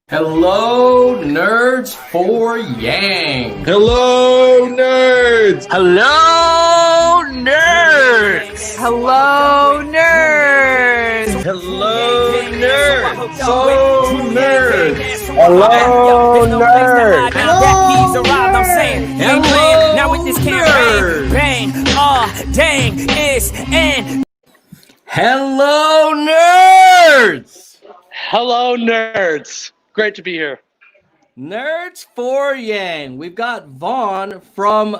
Hello, nerds for Yang. Hello, nerds! Hello, nerds! Hello, nerds! Hello, nerds! So nerds! Hello, nerds! Hello, Hello, now with this campaign, nerds! bang, dang, it's and Hello, nerds! Hello, nerds. Great to be here. Nerds for Yang. We've got Vaughn from,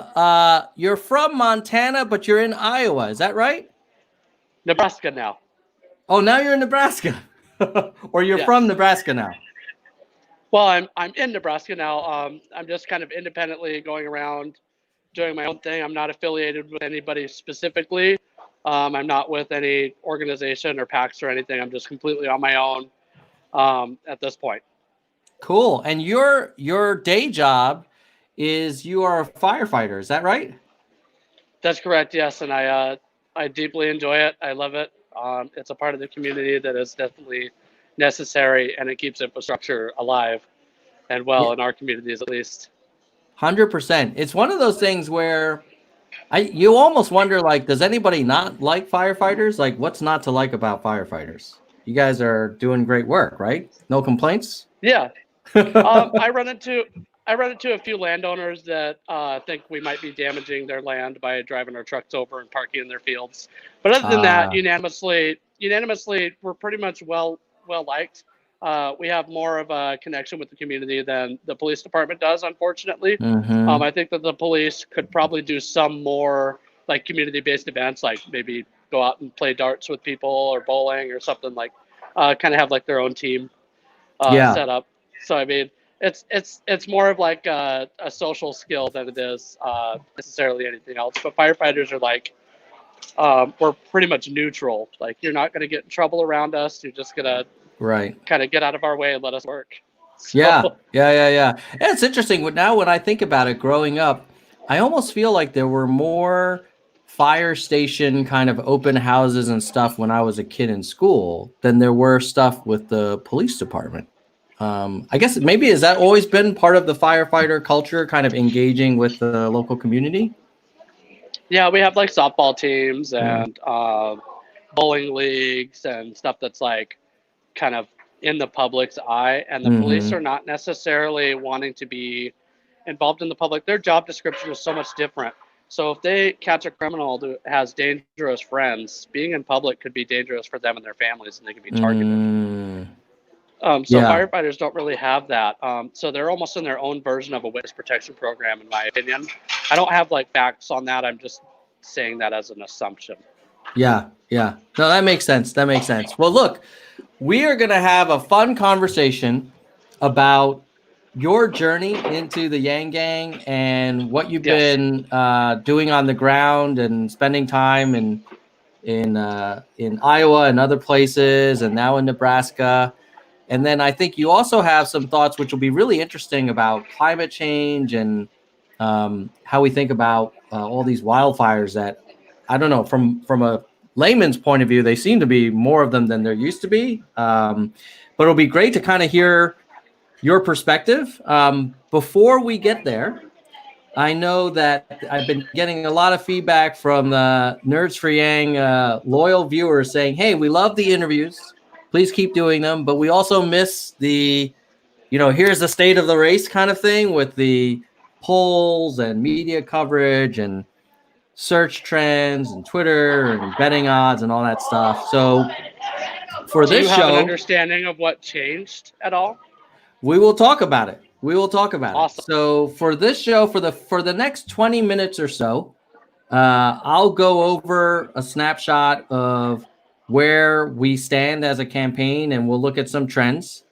you're from Montana, but you're in Iowa. Is that right? Nebraska now. Oh, now you're in Nebraska. Or you're from Nebraska now. Well, I'm in Nebraska now. I'm just kind of independently going around doing my own thing. I'm not affiliated with anybody specifically. I'm not with any organization or PACs or anything. I'm just completely on my own at this point. Cool. And your day job is you are a firefighter. Is that right? That's correct. Yes, and I deeply enjoy it. I love it. It's a part of the community that is definitely necessary, and it keeps infrastructure alive and well in our communities, at least. 100%. It's one of those things where you almost wonder, like, does anybody not like firefighters? Like, what's not to like about firefighters? You guys are doing great work, right? No complaints? Yeah. I run into a few landowners that think we might be damaging their land by driving our trucks over and parking in their fields. But other than that, unanimously, we're pretty much well liked. We have more of a connection with the community than the police department does, unfortunately. I think that the police could probably do some more like community-based events, like maybe go out and play darts with people or bowling or something, like kind of have like their own team set up. So I mean, it's more of like a social skill than it is necessarily anything else. But firefighters are like, we're pretty much neutral. Like, you're not going to get in trouble around us. You're just gonna kind of get out of our way and let us work. So, Yeah. It's interesting. Now when I think about it, growing up, I almost feel like there were more fire station kind of open houses and stuff when I was a kid in school than there were stuff with the police department. I guess maybe has that always been part of the firefighter culture, kind of engaging with the local community? Yeah, we have like softball teams and bowling leagues and stuff that's like kind of in the public's eye, and the police are not necessarily wanting to be involved in the public. Their job description is so much different. So if they catch a criminal who has dangerous friends, being in public could be dangerous for them and their families, and they could be targeted. Firefighters don't really have that. So they're almost in their own version of a witness protection program, in my opinion. I don't have like facts on that. I'm just saying that as an assumption. Yeah. No, that makes sense. Well, look, we are going to have a fun conversation about your journey into the Yang Gang and what you've been doing on the ground and spending time in Iowa and other places, and now in Nebraska. And then I think you also have some thoughts which will be really interesting about climate change and how we think about all these wildfires that, I don't know, from a layman's point of view, they seem to be more of them than there used to be. But it'll be great to kind of hear your perspective. Before we get there, I know that I've been getting a lot of feedback from the Nerds for Yang loyal viewers saying, hey, we love the interviews. Please keep doing them. But we also miss the, here's the state of the race kind of thing with the polls and media coverage and search trends and Twitter and betting odds and all that stuff. So for this show, do you have an understanding of what changed at all? We will talk about it. Awesome. So for this show, for the next 20 minutes or so, I'll go over a snapshot of where we stand as a campaign, and we'll look at some trends.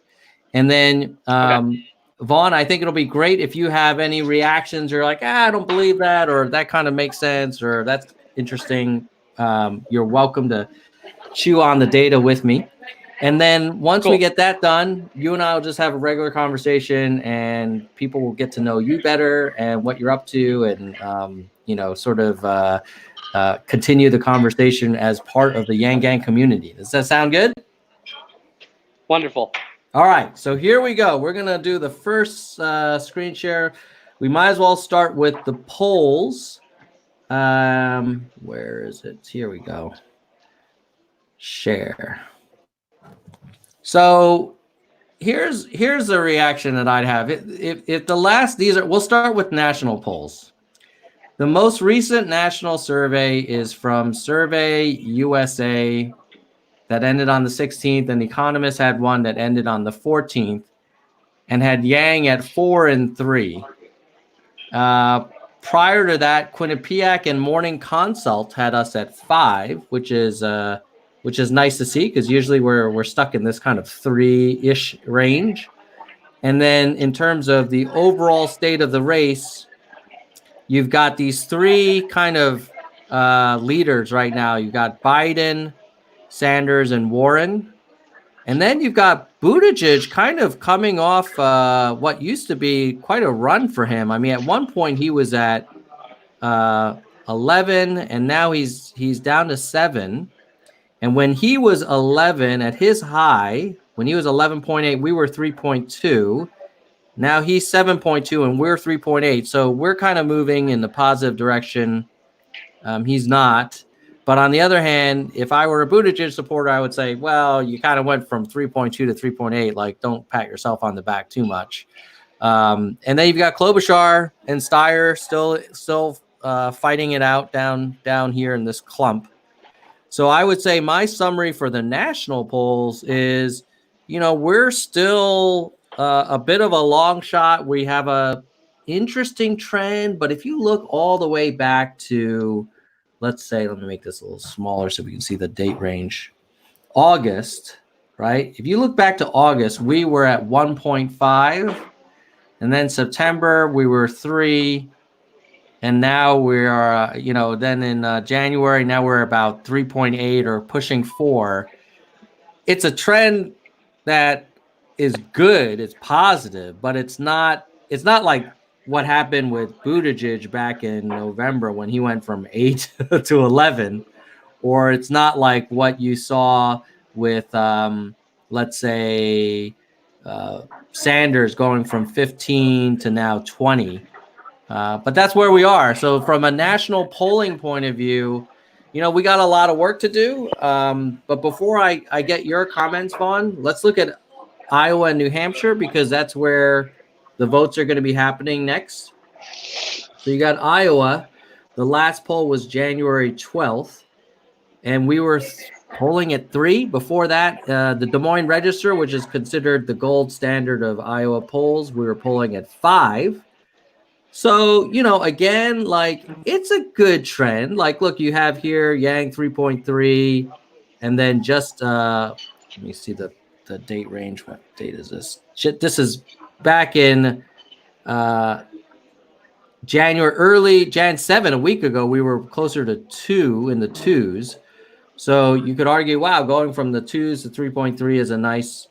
And then, Vaughn, I think it'll be great if you have any reactions or like, I don't believe that, or that kind of makes sense, or that's interesting. You're welcome to chew on the data with me. And then once we get that done, you and I will just have a regular conversation, and people will get to know you better and what you're up to, and continue the conversation as part of the Yang Gang community. Does that sound good? Wonderful. All right, so here we go. We're going to do the first screen share. We might as well start with the polls. Where is it? Here we go. Share. So here's the reaction that I'd have. If the last, we'll start with national polls. The most recent national survey is from Survey USA that ended on the 16th, and The Economist had one that ended on the 14th and had Yang at 4 and 3. Prior to that, Quinnipiac and Morning Consult had us at 5, which is nice to see, because usually we're stuck in this kind of 3-ish range. And then in terms of the overall state of the race, you've got these 3 kind of leaders right now. You've got Biden, Sanders, and Warren. And then you've got Buttigieg kind of coming off what used to be quite a run for him. I mean, at one point he was at 11, and now he's down to 7. And when he was 11 at his high, when he was 11.8, we were 3.2. Now he's 7.2 and we're 3.8. So we're kind of moving in the positive direction. He's not. But on the other hand, if I were a Buttigieg supporter, I would say, well, you kind of went from 3.2 to 3.8. Like, don't pat yourself on the back too much. And then you've got Klobuchar and Steyer still fighting it out down here in this clump. So I would say my summary for the national polls is, we're still a bit of a long shot. We have a interesting trend, but if you look all the way back to, let's say, let me make this a little smaller so we can see the date range. August, right? If you look back to August, we were at 1.5, and then September we were 3, and now we are, then in January, now we're about 3.8 or pushing 4. It's a trend that is good, it's positive, but it's not like what happened with Buttigieg back in November when he went from 8 to 11, or it's not like what you saw with, let's say, Sanders going from 15 to now 20. But that's where we are. So from a national polling point of view, we got a lot of work to do. But before I get your comments, Vaughn, let's look at Iowa and New Hampshire, because that's where the votes are going to be happening next. So you got Iowa. The last poll was January 12th, and we were polling at 3. Before that, the Des Moines Register, which is considered the gold standard of Iowa polls, we were polling at 5. So, again, like, it's a good trend. Like, look, you have here Yang 3.3, and then just, let me see the date range. What date is this? This is back in Jan 7, a week ago, we were closer to 2 in the 2s. So you could argue, wow, going from the 2s to 3.3 is a nice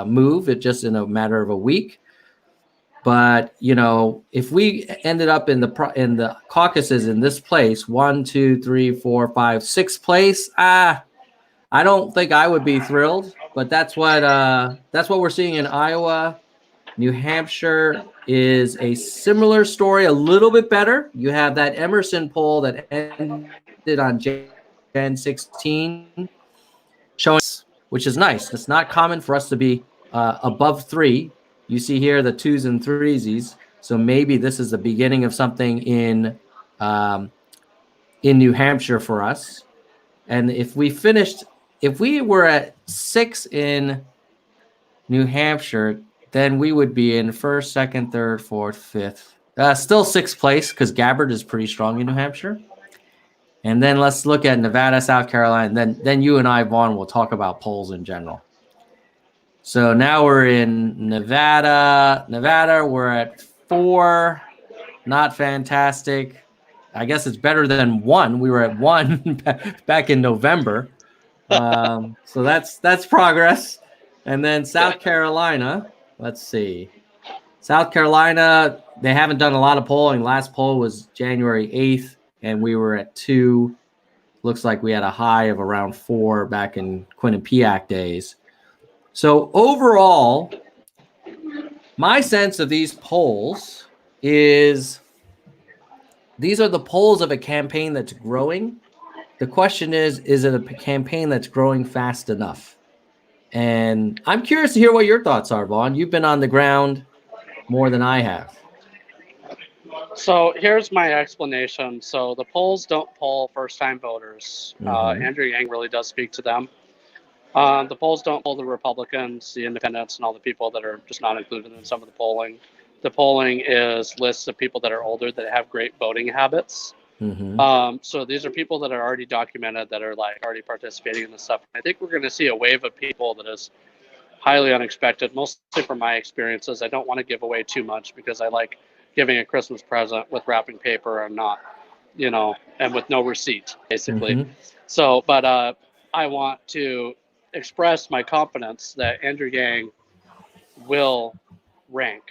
move. It just in a matter of a week. But, if we ended up in the caucuses in this place, 1, 2, 3, 4, 5, 6th place, I don't think I would be thrilled. But that's what we're seeing in Iowa. New Hampshire is a similar story, a little bit better. You have that Emerson poll that ended on Jan 16, showing, which is nice. It's not common for us to be above 3. You see here the 2s and 3s. So maybe this is the beginning of something in New Hampshire for us. And if we were at 6 in New Hampshire, then we would be in 1st, 2nd, 3rd, 4th, 5th. Still 6th place, because Gabbard is pretty strong in New Hampshire. And then let's look at Nevada, South Carolina. And then you and I, Vaughn, will talk about polls in general. So now we're in Nevada. We're at 4. Not fantastic. I guess it's better than 1. We were at 1 back in November. So that's progress. And then South Carolina, let's see. South Carolina, they haven't done a lot of polling. Last poll was January 8th, and we were at 2. Looks like we had a high of around 4 back in Quinnipiac days. So overall, my sense of these polls is these are the polls of a campaign that's growing. The question is it a campaign that's growing fast enough? And I'm curious to hear what your thoughts are, Vaughn. You've been on the ground more than I have. So here's my explanation. So the polls don't poll first-time voters. Andrew Yang really does speak to them. The polls don't poll the Republicans, the independents, and all the people that are just not included in some of the polling. The polling is lists of people that are older that have great voting habits. So these are people that are already documented, that are like already participating in this stuff. I think we're going to see a wave of people that is highly unexpected, mostly from my experiences. I don't want to give away too much because I like giving a Christmas present with wrapping paper and not, and with no receipt, basically. So, but I want to express my confidence that Andrew Yang will rank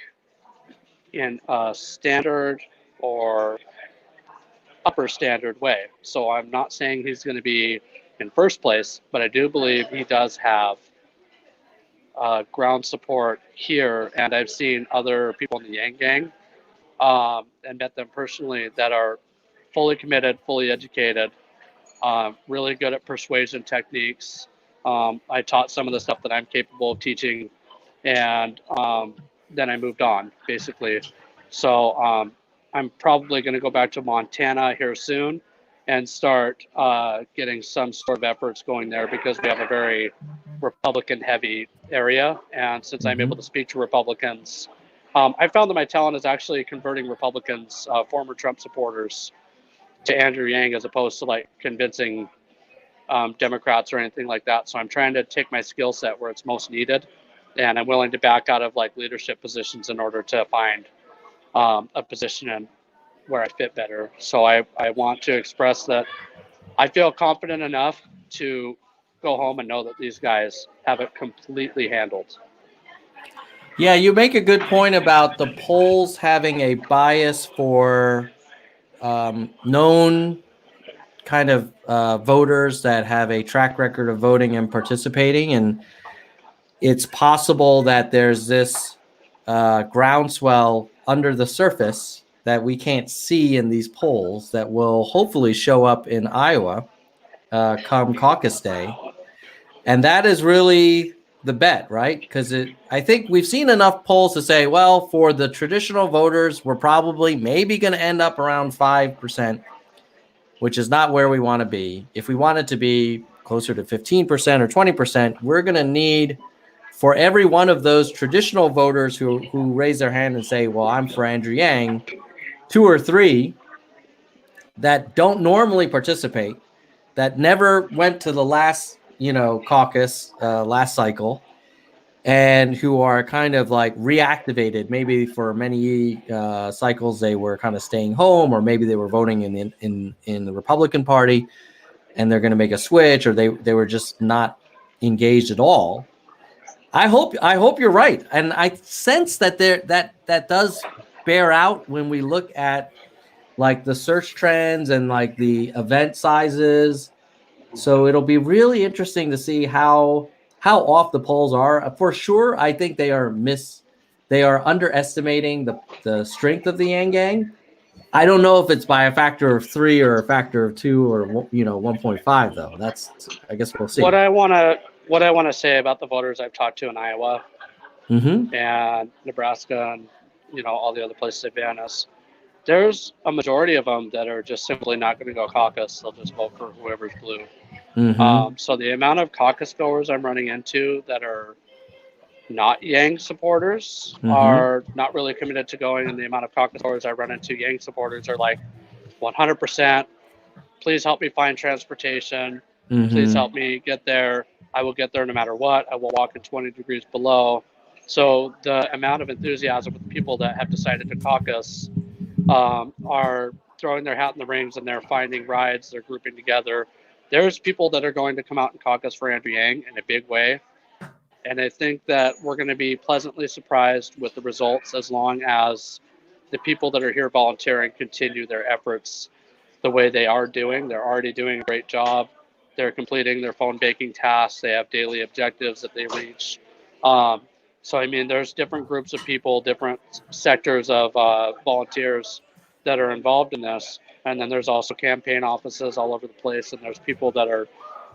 in a standard or upper standard way. So I'm not saying he's going to be in first place, but I do believe he does have ground support here. And I've seen other people in the Yang Gang and met them personally that are fully committed, fully educated, really good at persuasion techniques. I taught some of the stuff that I'm capable of teaching, and then I moved on, basically. So I'm probably going to go back to Montana here soon and start getting some sort of efforts going there because we have a very Republican-heavy area. And since I'm able to speak to Republicans, I found that my talent is actually converting Republicans, former Trump supporters, to Andrew Yang as opposed to like convincing Democrats or anything like that. So I'm trying to take my skill set where it's most needed, and I'm willing to back out of like leadership positions in order to find a position in where I fit better. So I want to express that I feel confident enough to go home and know that these guys have it completely handled. Yeah, you make a good point about the polls having a bias for known kind of voters that have a track record of voting and participating. And it's possible that there's this groundswell under the surface that we can't see in these polls that will hopefully show up in Iowa come caucus day. And that is really the bet, right? Because I think we've seen enough polls to say, well, for the traditional voters, we're probably maybe going to end up around 5%, which is not where we want to be. If we want it to be closer to 15% or 20%, we're going to need, for every one of those traditional voters who raise their hand and say, well, I'm for Andrew Yang, 2 or 3 that don't normally participate, that never went to the last caucus last cycle, and who are kind of like reactivated. Maybe for many cycles they were kind of staying home, or maybe they were voting in the Republican Party, and they're going to make a switch, or they were just not engaged at all. I hope you're right, and I sense that that does bear out when we look at like the search trends and like the event sizes. So it'll be really interesting to see how off the polls are. For sure, I think they are underestimating the strength of the Yang Gang. I don't know if it's by a factor of 3 or a factor of 2 or 1.5 though. That's, I guess we'll see. What I want to say about the voters I've talked to in Iowa and Nebraska and all the other places I've been is there's a majority of them that are just simply not going to go caucus. They'll just vote for whoever's blue. So the amount of caucus goers I'm running into that are not Yang supporters are not really committed to going, and the amount of caucus goers I run into Yang supporters are like 100%. Please help me find transportation. Please help me get there. I will get there no matter what. I will walk in 20 degrees below. So the amount of enthusiasm with people that have decided to caucus are throwing their hat in the rings, and they're finding rides, they're grouping together. There's people that are going to come out and caucus for Andrew Yang in a big way. And I think that we're going to be pleasantly surprised with the results as long as the people that are here volunteering continue their efforts the way they are doing. They're already doing a great job. They're completing their phone baking tasks. They have daily objectives that they reach. So I mean, there's different groups of people, different sectors of volunteers that are involved in this, and then there's also campaign offices all over the place, and there's people that are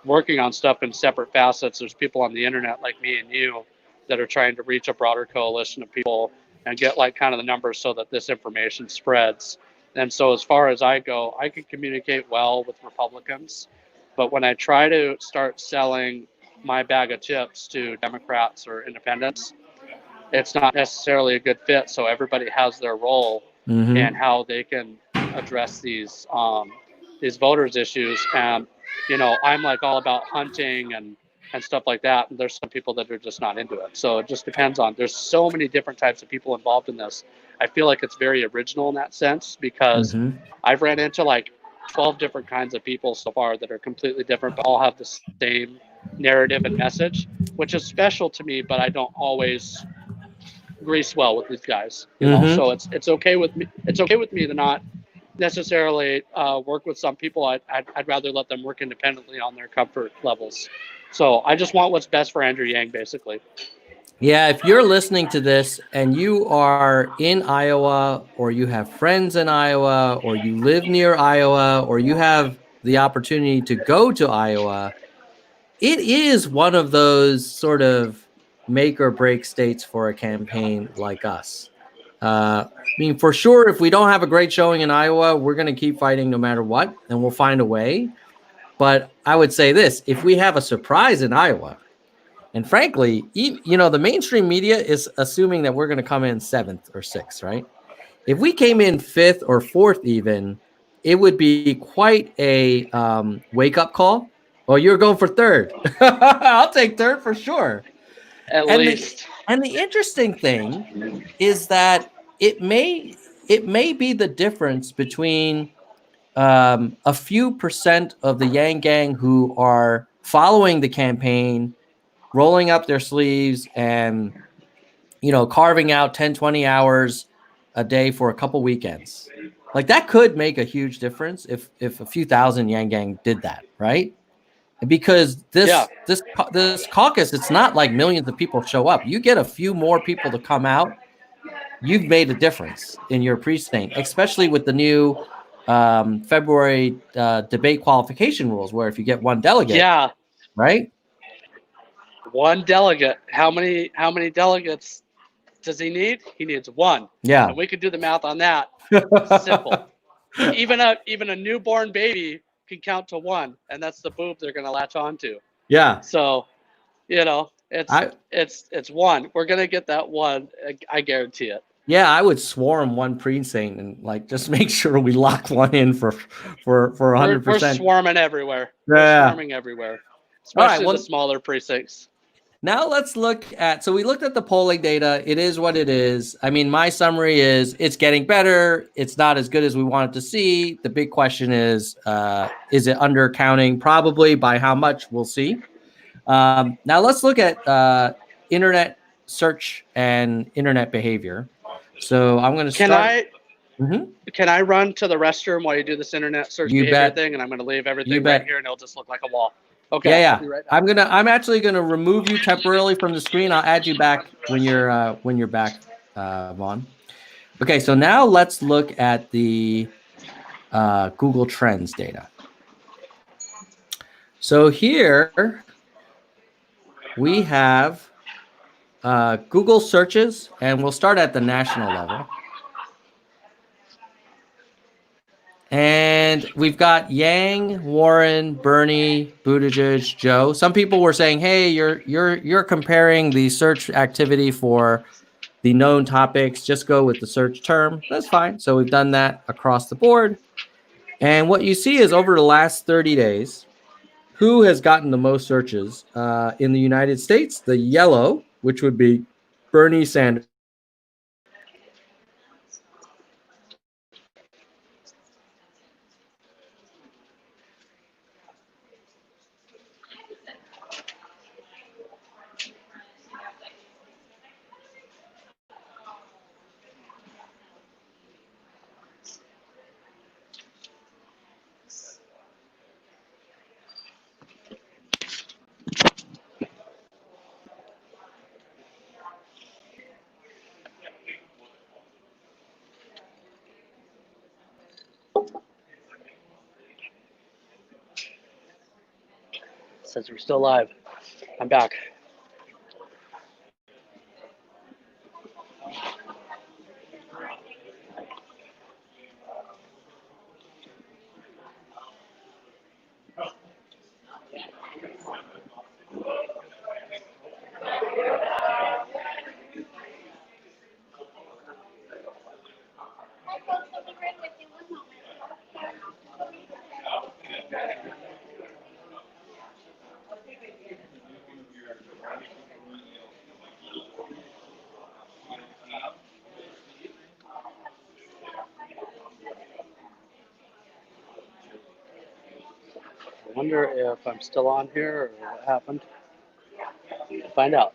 working on stuff in separate facets. There's people on the internet like me and you that are trying to reach a broader coalition of people and get like kind of the numbers so that this information spreads. And so as far as I go, I can communicate well with Republicans, but when I try to start selling my bag of chips to Democrats or independents, it's not necessarily a good fit. So everybody has their role and how they can address these voters issues. And you know, I'm like all about hunting and stuff like that. And there's some people that are just not into it. So it just depends on. There's so many different types of people involved in this. I feel like it's very original in that sense because I've ran into like 12 different kinds of people so far that are completely different, but all have the same narrative and message, which is special to me. But I don't always grease well with these guys, you know. So it's okay with me. It's okay with me to not necessarily work with some people. I'd rather let them work independently on their comfort levels. So I just want what's best for Andrew Yang, basically. Yeah, if you're listening to this and you are in Iowa, or you have friends in Iowa, or you live near Iowa, or you have the opportunity to go to Iowa, it is one of those sort of make or break states for a campaign like us. I mean, for sure, if we don't have a great showing in Iowa, we're going to keep fighting no matter what, and we'll find a way. But I would say this, if we have a surprise in Iowa, and frankly, you know, the mainstream media is assuming that we're going to come in 7th or 6th, right? If we came in 5th or 4th even, it would be quite a wake-up call. Well, you're going for 3rd. I'll take 3rd for sure. At least. And the interesting thing is that it may be the difference between a few percent of the Yang Gang who are following the campaign, rolling up their sleeves and, you know, carving out 10, 20 hours a day for a couple weekends. Like that could make a huge difference if a few thousand Yang Gang did that, right? Because this caucus, it's not like millions of people show up. You get a few more people to come out, you've made a difference in your precinct, especially with the new February debate qualification rules, where if you get one delegate, right? One delegate. How many delegates does he need? He needs one. Yeah. And we could do the math on that. Simple. Even a newborn baby can count to 1, and that's the boob they're going to latch onto. Yeah. So, you know, it's 1. We're going to get that 1. I guarantee it. Yeah, I would swarm one precinct and like just make sure we lock one in for 100%. We're swarming everywhere. Yeah. We're swarming everywhere, especially the smaller precincts. Now let's look at, so we looked at the polling data. It is what it is. I mean, my summary is it's getting better. It's not as good as we wanted to see. The big question is it undercounting? Probably. By how much? We'll see. Now let's look at internet search and internet behavior. So I'm going to start. Can I run to the restroom while you do this internet search behavior thing? And I'm going to leave everything right here, and it'll just look like a wall. Okay. Yeah. Right, I'm actually gonna remove you temporarily from the screen. I'll add you back when you're back, Vaughn. Okay. So now let's look at the Google Trends data. So here we have Google searches, and we'll start at the national level. And we've got Yang, Warren, Bernie, Buttigieg, Joe. Some people were saying, "Hey, you're comparing the search activity for the known topics. Just go with the search term." That's fine. So we've done that across the board. And what you see is over the last 30 days, who has gotten the most searches in the United States? The yellow, which would be Bernie Sanders. Says we're still live. I'm back. I wonder if I'm still on here or what happened. We'll find out.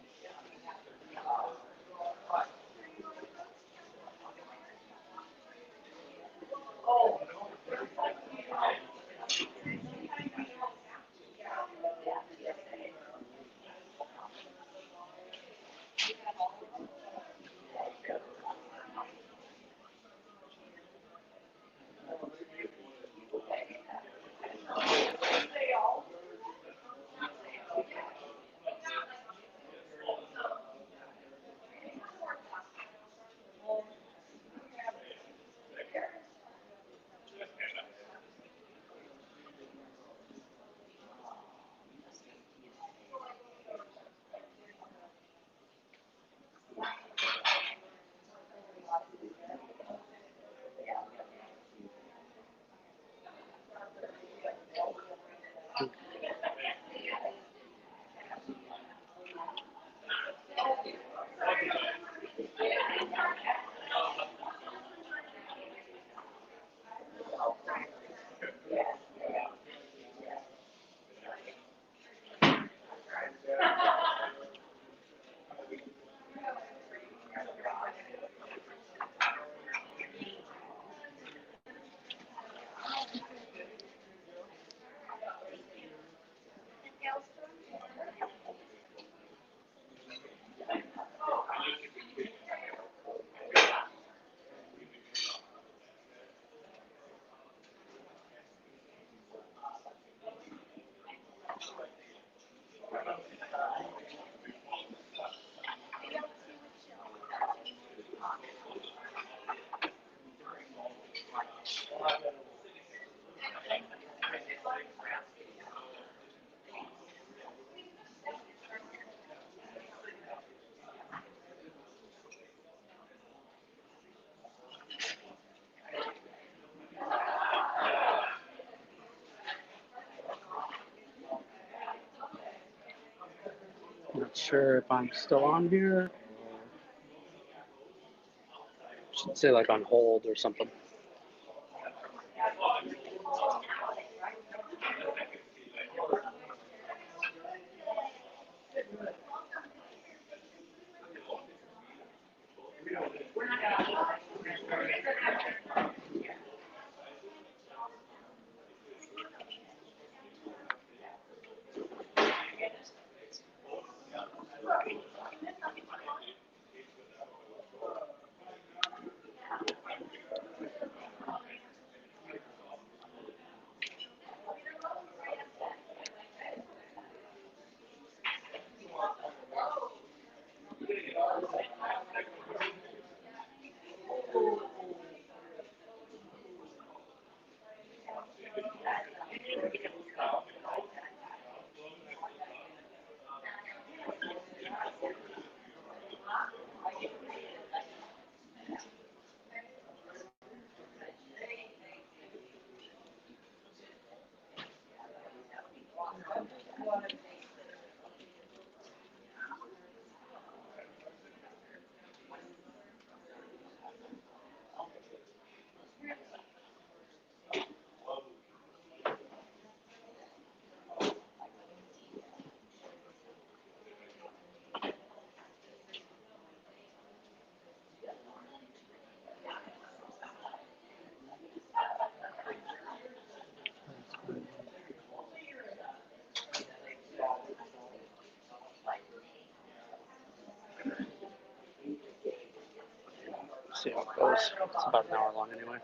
Not sure if I'm still on here. Should say like on hold or something. See how it goes. It's about an hour long anyway.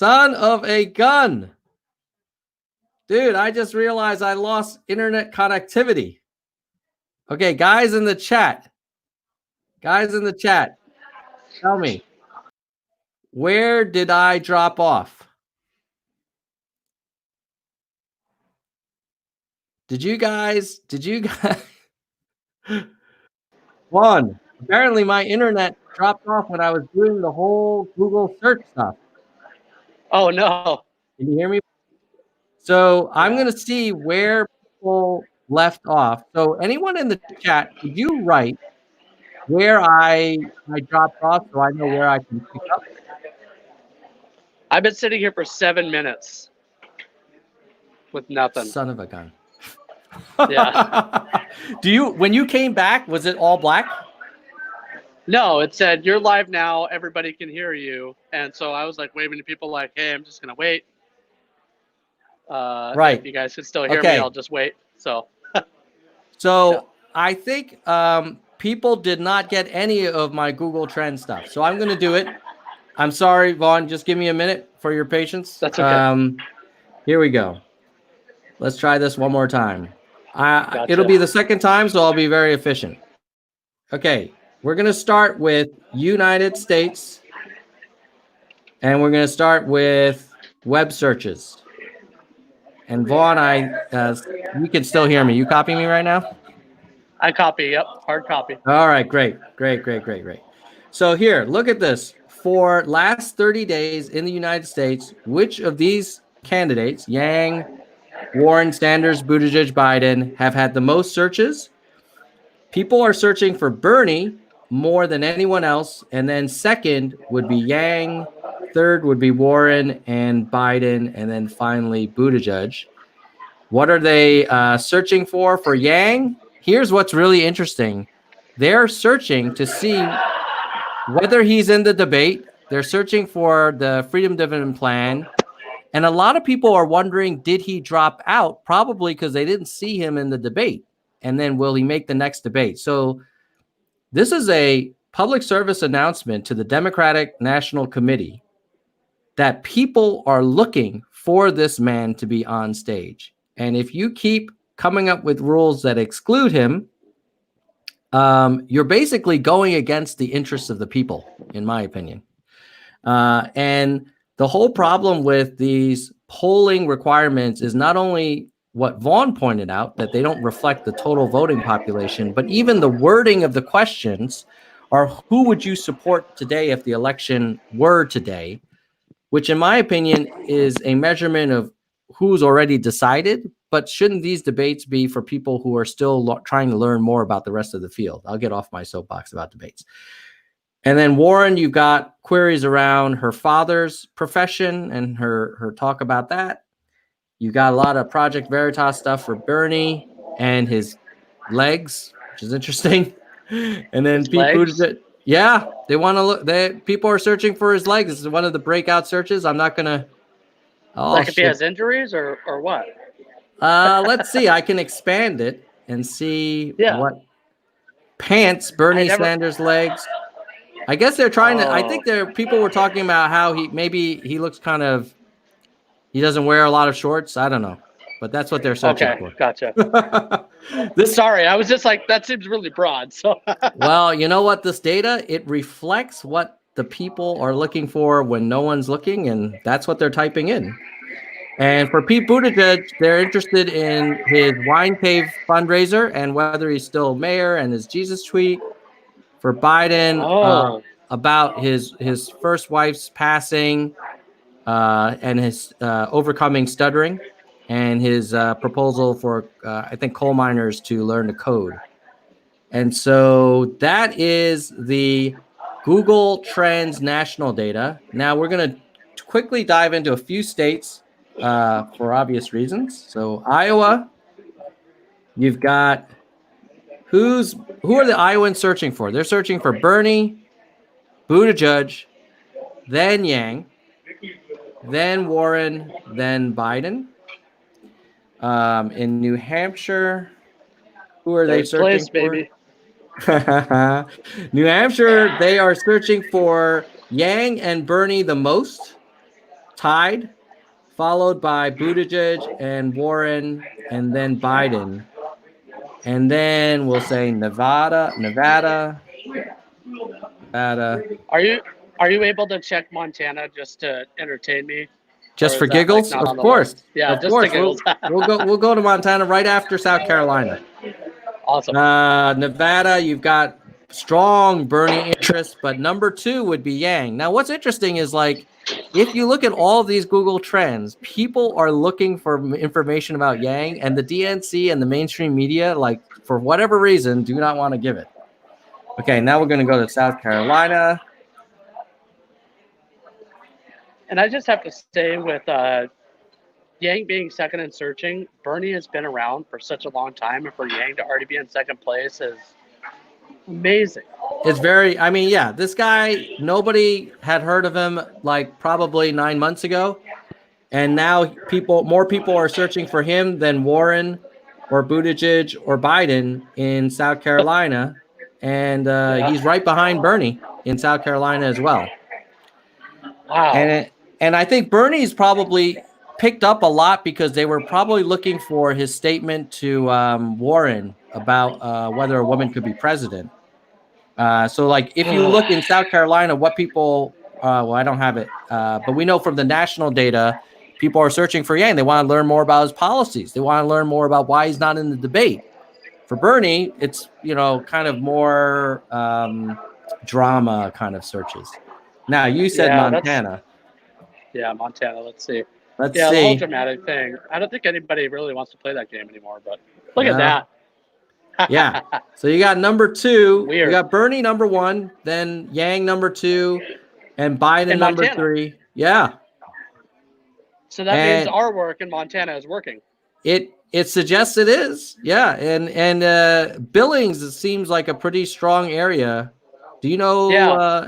Son of a gun. Dude, I just realized I lost internet connectivity. Okay, guys in the chat. Tell me. Where did I drop off? Did you guys? Vaughn, apparently my internet dropped off when I was doing the whole Google search stuff. Oh no. Can you hear me? So I'm going to see where people left off. So anyone in the chat, could you write where I dropped off so I know where I can pick up? I've been sitting here for 7 minutes with nothing. Son of a gun. Yeah. When you came back, was it all black? No, it said you're live now. Everybody can hear you. And so I was like waving to people like, hey, I'm just going to wait. Right. If you guys can still hear me, I'll just wait. So yeah. I think people did not get any of my Google Trend stuff. So I'm going to do it. I'm sorry, Vaughn. Just give me a minute for your patience. That's okay. Here we go. Let's try this one more time. Gotcha. It'll be the second time, so I'll be very efficient. Okay. We're going to start with United States. And we're going to start with web searches. And Vaughn, you can still hear me. You copy me right now? I copy. Yep. Hard copy. All right. Great. So here, look at this. For last 30 days in the United States, which of these candidates, Yang, Warren, Sanders, Buttigieg, Biden, have had the most searches? People are searching for Bernie more than anyone else. And then second would be Yang. Third would be Warren and Biden. And then finally, Buttigieg. What are they searching for Yang? here's what's really interesting. They're searching to see whether he's in the debate. They're searching for the Freedom Dividend Plan. And a lot of people are wondering, did he drop out? Probably because they didn't see him in the debate. And then will he make the next debate? So this is a public service announcement to the Democratic National Committee that people are looking for this man to be on stage. And if you keep coming up with rules that exclude him, you're basically going against the interests of the people, in my opinion. And the whole problem with these polling requirements is not only what Vaughn pointed out, that they don't reflect the total voting population, but even the wording of the questions are, who would you support today if the election were today? Which in my opinion is a measurement of who's already decided, but shouldn't these debates be for people who are still trying to learn more about the rest of the field? I'll get off my soapbox about debates. And then Warren, you've got queries around her father's profession and her talk about that. You got a lot of Project Veritas stuff for Bernie and his legs, which is interesting. And then Pete Buttigieg, yeah, they want to look. People are searching for his legs. This is one of the breakout searches. I'm not gonna. Oh, like if he has injuries or what? Let's see. I can expand it and see what pants Bernie Sanders' legs. I guess they're trying to. I think people were talking about how he looks kind of. He doesn't wear a lot of shorts. I don't know, but that's what they're searching for. Gotcha. Sorry, I was just like, that seems really broad. So. Well, you know what? This data, it reflects what the people are looking for when no one's looking, and that's what they're typing in. And for Pete Buttigieg, they're interested in his Wine Cave fundraiser and whether he's still mayor and his Jesus tweet. For Biden, about his first wife's passing and his overcoming stuttering, and his proposal for, I think, coal miners to learn to code. And so that is the Google Trends national data. Now we're going to quickly dive into a few states for obvious reasons. So Iowa, you've got who are the Iowans searching for? They're searching for Bernie, Buttigieg, then Yang, then Warren, then Biden. In New Hampshire, who are they searching for? Baby. New Hampshire, they are searching for Yang and Bernie the most, tied, followed by Buttigieg and Warren, and then Biden. And then we'll say Nevada. Are you able to check Montana just to entertain me? Just for giggles? Of course. Yeah, just for giggles. We'll go to Montana right after South Carolina. Awesome. Nevada, you've got strong Bernie interest, but number 2 would be Yang. Now, what's interesting is, like, if you look at all of these Google Trends, people are looking for information about Yang, and the DNC and the mainstream media, like, for whatever reason, do not want to give it. Okay, now we're going to go to South Carolina. And I just have to say, with Yang being second in searching, Bernie has been around for such a long time, and for Yang to already be in second place is amazing. It's very, I mean, yeah, this guy, nobody had heard of him like probably 9 months ago. And now more people are searching for him than Warren or Buttigieg or Biden in South Carolina. And he's right behind Bernie in South Carolina as well. Wow. And I think Bernie's probably picked up a lot because they were probably looking for his statement to Warren about whether a woman could be president. So, like, if you look in South Carolina, what people, well, I don't have it, but we know from the national data, people are searching for Yang. They want to learn more about his policies. They want to learn more about why he's not in the debate. For Bernie, it's, kind of more drama kind of searches. Now, you said Montana. Yeah, Montana. Let's see. Let's see. The whole dramatic thing. I don't think anybody really wants to play that game anymore, but look at that. Yeah. So you got number 2. Weird. You got Bernie number 1, then Yang number 2, and Biden number Montana. 3. Yeah. So that means our work in Montana is working. It suggests it is. Yeah. And Billings, it seems like a pretty strong area. Do you know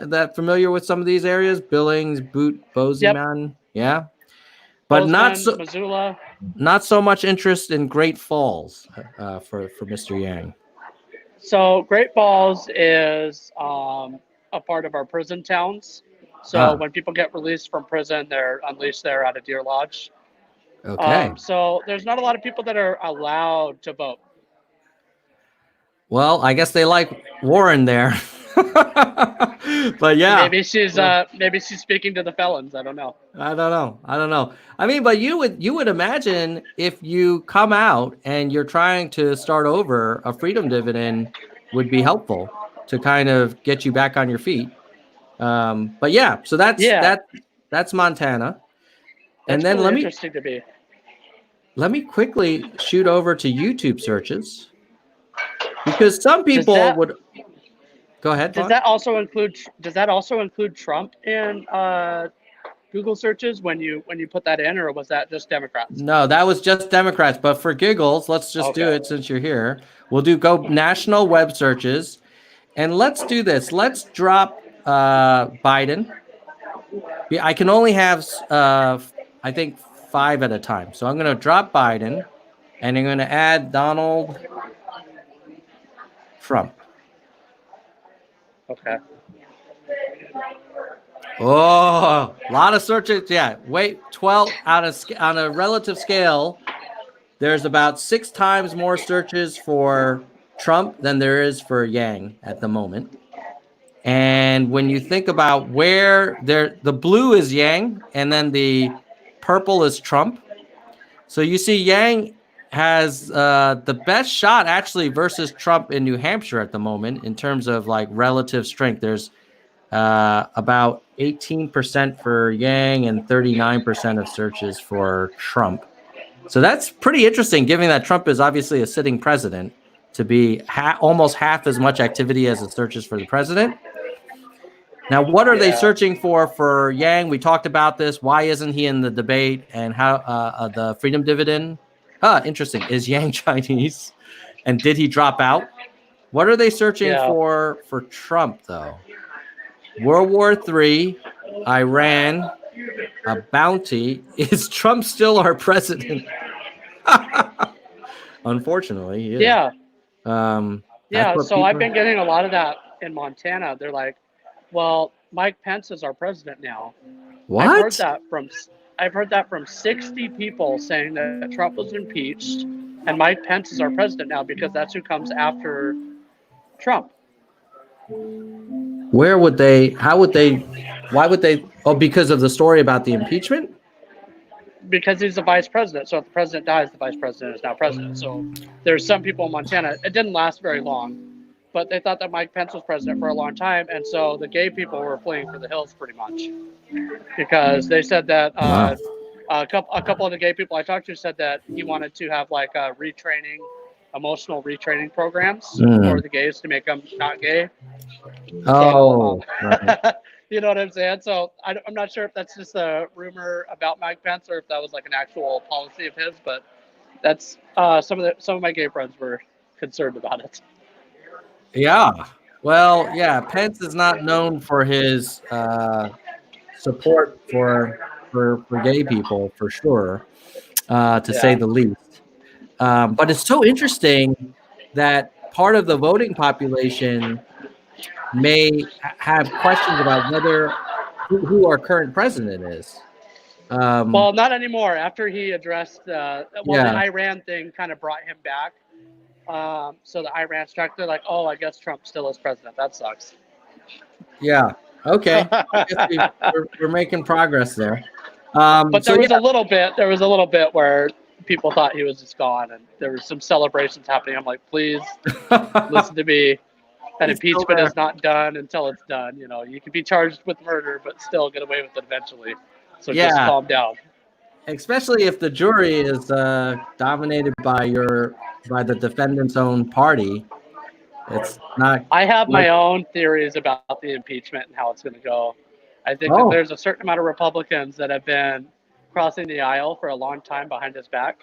that familiar with some of these areas? Billings, Yep. Bozeman. Yeah. But Bozeman, Missoula. not so much interest in Great Falls for Mr. Yang. So Great Falls is a part of our prison towns. So when people get released from prison, they're unleashed there at a deer lodge. Okay. So there's not a lot of people that are allowed to vote. Well, I guess they like Warren there. But yeah. Maybe she's speaking to the felons. I don't know. I don't know. I mean, but you would imagine if you come out and you're trying to start over, a freedom dividend would be helpful to kind of get you back on your feet. But yeah, so that's Montana. That's and then really interesting to me. Let me quickly shoot over to YouTube searches, because some people would go ahead. Does that also include Trump in Google searches when you put that in, or was that just Democrats? No, that was just Democrats. But for giggles, let's just do it since you're here. We'll go national web searches, and let's do this. Let's drop Biden. I can only have I think 5 at a time. So I'm going to drop Biden, and I'm going to add Donald Trump. Okay. Oh, a lot of searches. Yeah. Wait, 12 on a relative scale, there's about 6 times more searches for Trump than there is for Yang at the moment. And when you think about where the blue is Yang and then the purple is Trump. So you see Yang has the best shot actually versus Trump in New Hampshire at the moment in terms of like relative strength. There's about 18% for Yang and 39% of searches for Trump. So that's pretty interesting, given that Trump is obviously a sitting president, to be almost half as much activity as the searches for the president. Now, what are they searching for Yang? We talked about this. Why isn't he in the debate? And how the freedom dividend? Interesting. Is Yang Chinese? And did he drop out? What are they searching for Trump, though? World War III, Iran, a bounty. Is Trump still our president? Unfortunately, he is. Yeah. So I've been getting a lot of that in Montana. They're like, well, Mike Pence is our president now. What? I've heard that from 60 people saying that Trump was impeached and Mike Pence is our president now because that's who comes after Trump. Why would they? Oh, because of the story about the impeachment? Because he's the vice president. So if the president dies, the vice president is now president. So there's some people in Montana. It didn't last very long, but they thought that Mike Pence was president for a long time. And so the gay people were fleeing for the hills pretty much because they said that a couple of the gay people I talked to said that he wanted to have like a emotional retraining programs for the gays to make them not gay. Right. You know what I'm saying? So I'm not sure if that's just a rumor about Mike Pence or if that was like an actual policy of his, but that's some of my gay friends were concerned about it. Yeah. Well, yeah, Pence is not known for his support for gay people, for sure, to say the least. But it's so interesting that part of the voting population may have questions about who our current president is. Well, not anymore. After he addressed the Iran thing kind of brought him back. So the Iran strike, they're like, oh, I guess Trump still is president. That sucks. Yeah. Okay. I guess we're making progress there. But there was a little bit where people thought he was just gone, and there were some celebrations happening. I'm like, please listen to me. An impeachment is not done until it's done. You know, you can be charged with murder, but still get away with it eventually. So just calm down. Especially if the jury is dominated by the defendant's own party. It's not. I have my own theories about the impeachment and how it's going to go. I think that there's a certain amount of Republicans that have been crossing the aisle for a long time behind his back.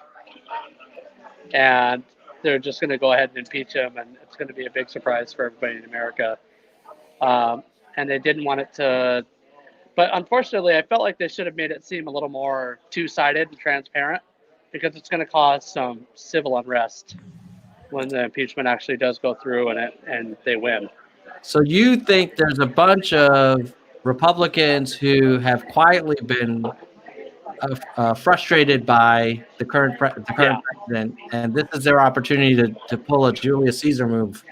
and they're just going to go ahead and impeach him, and it's going to be a big surprise for everybody in America. And they didn't want it to, but unfortunately, I felt like they should have made it seem a little more two-sided and transparent, because it's going to cause some civil unrest when the impeachment actually does go through and they win. So you think there's a bunch of Republicans who have quietly been frustrated by the current president, and this is their opportunity to pull a Julius Caesar move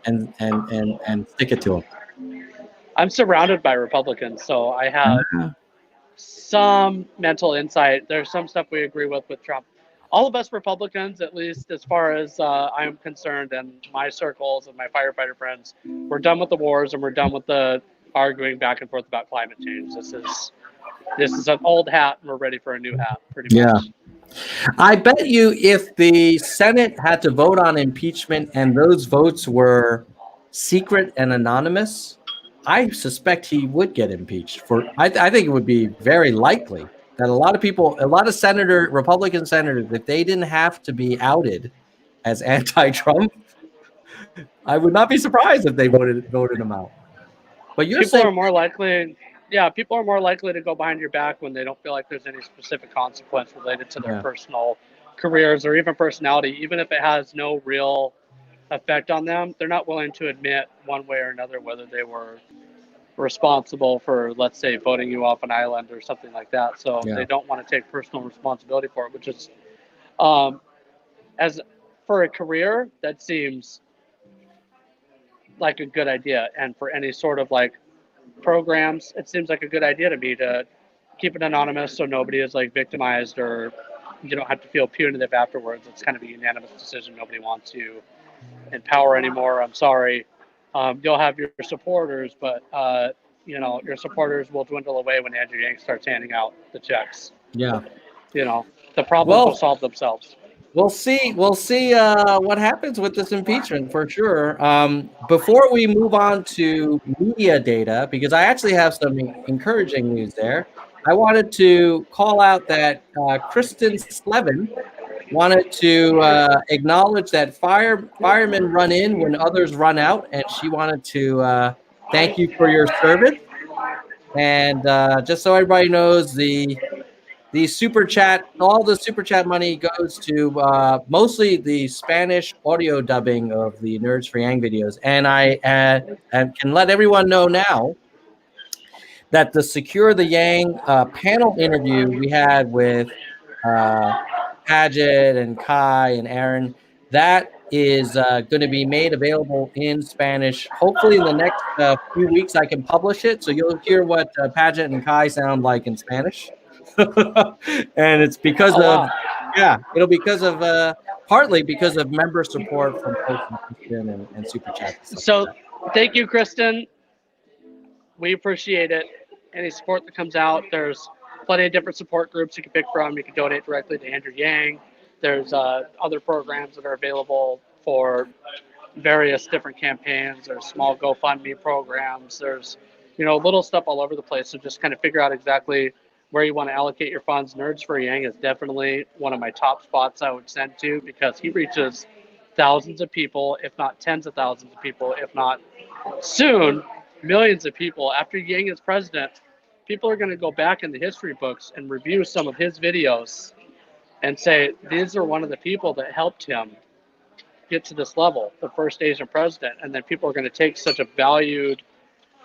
and stick it to him. I'm surrounded by Republicans, so I have some mental insight. There's some stuff we agree with Trump. All of us Republicans, at least as far as I am concerned, and my circles and my firefighter friends, we're done with the wars and we're done with the arguing back and forth about climate change. This is an old hat, and we're ready for a new hat, pretty much. Yeah. I bet you if the Senate had to vote on impeachment and those votes were secret and anonymous, I suspect he would get impeached. I think it would be very likely that a lot of Republican senators, if they didn't have to be outed as anti-Trump, I would not be surprised if they voted him out. But people are more likely to go behind your back when they don't feel like there's any specific consequence related to their personal careers or even personality, even if it has no real effect on them. They're not willing to admit one way or another whether they were responsible for, let's say, voting you off an island or something like that. So they don't want to take personal responsibility for it, which is, as for a career, that seems like a good idea. And for any sort of like programs, it seems like a good idea to me to keep it anonymous so nobody is like victimized or you don't have to feel punitive afterwards. It's kind of a unanimous decision. Nobody wants you in power anymore. I'm sorry. You'll have your supporters, but your supporters will dwindle away when Andrew Yang starts handing out the checks. Yeah. The problems will solve themselves. We'll see what happens with this impeachment for sure. Before we move on to media data, because I actually have some encouraging news there, I wanted to call out that Kristen Slevin wanted to acknowledge that firemen run in when others run out, and she wanted to thank you for your service. And just so everybody knows, the super chat, all the super chat money goes to mostly the Spanish audio dubbing of the Nerds for Yang videos. And I can let everyone know now that the Secure the Yang panel interview we had with Paget and Kai and Aaron, that is going to be made available in Spanish. Hopefully in the next few weeks I can publish it, so you'll hear what Paget and Kai sound like in Spanish. And it's because partly because of member support from Kristen and Super Chat. So thank you, Kristen. We appreciate it. Any support that comes out, there's plenty of different support groups you can pick from. You can donate directly to Andrew Yang. There's other programs that are available for various different campaigns. There's small GoFundMe programs. There's little stuff all over the place. So just kind of figure out exactly where you want to allocate your funds. Nerds for Yang is definitely one of my top spots I would send to, because he reaches thousands of people, if not tens of thousands of people, if not soon millions of people. After Yang is president, people are going to go back in the history books and review some of his videos and say, these are one of the people that helped him get to this level, the first Asian president. And then people are going to take such a valued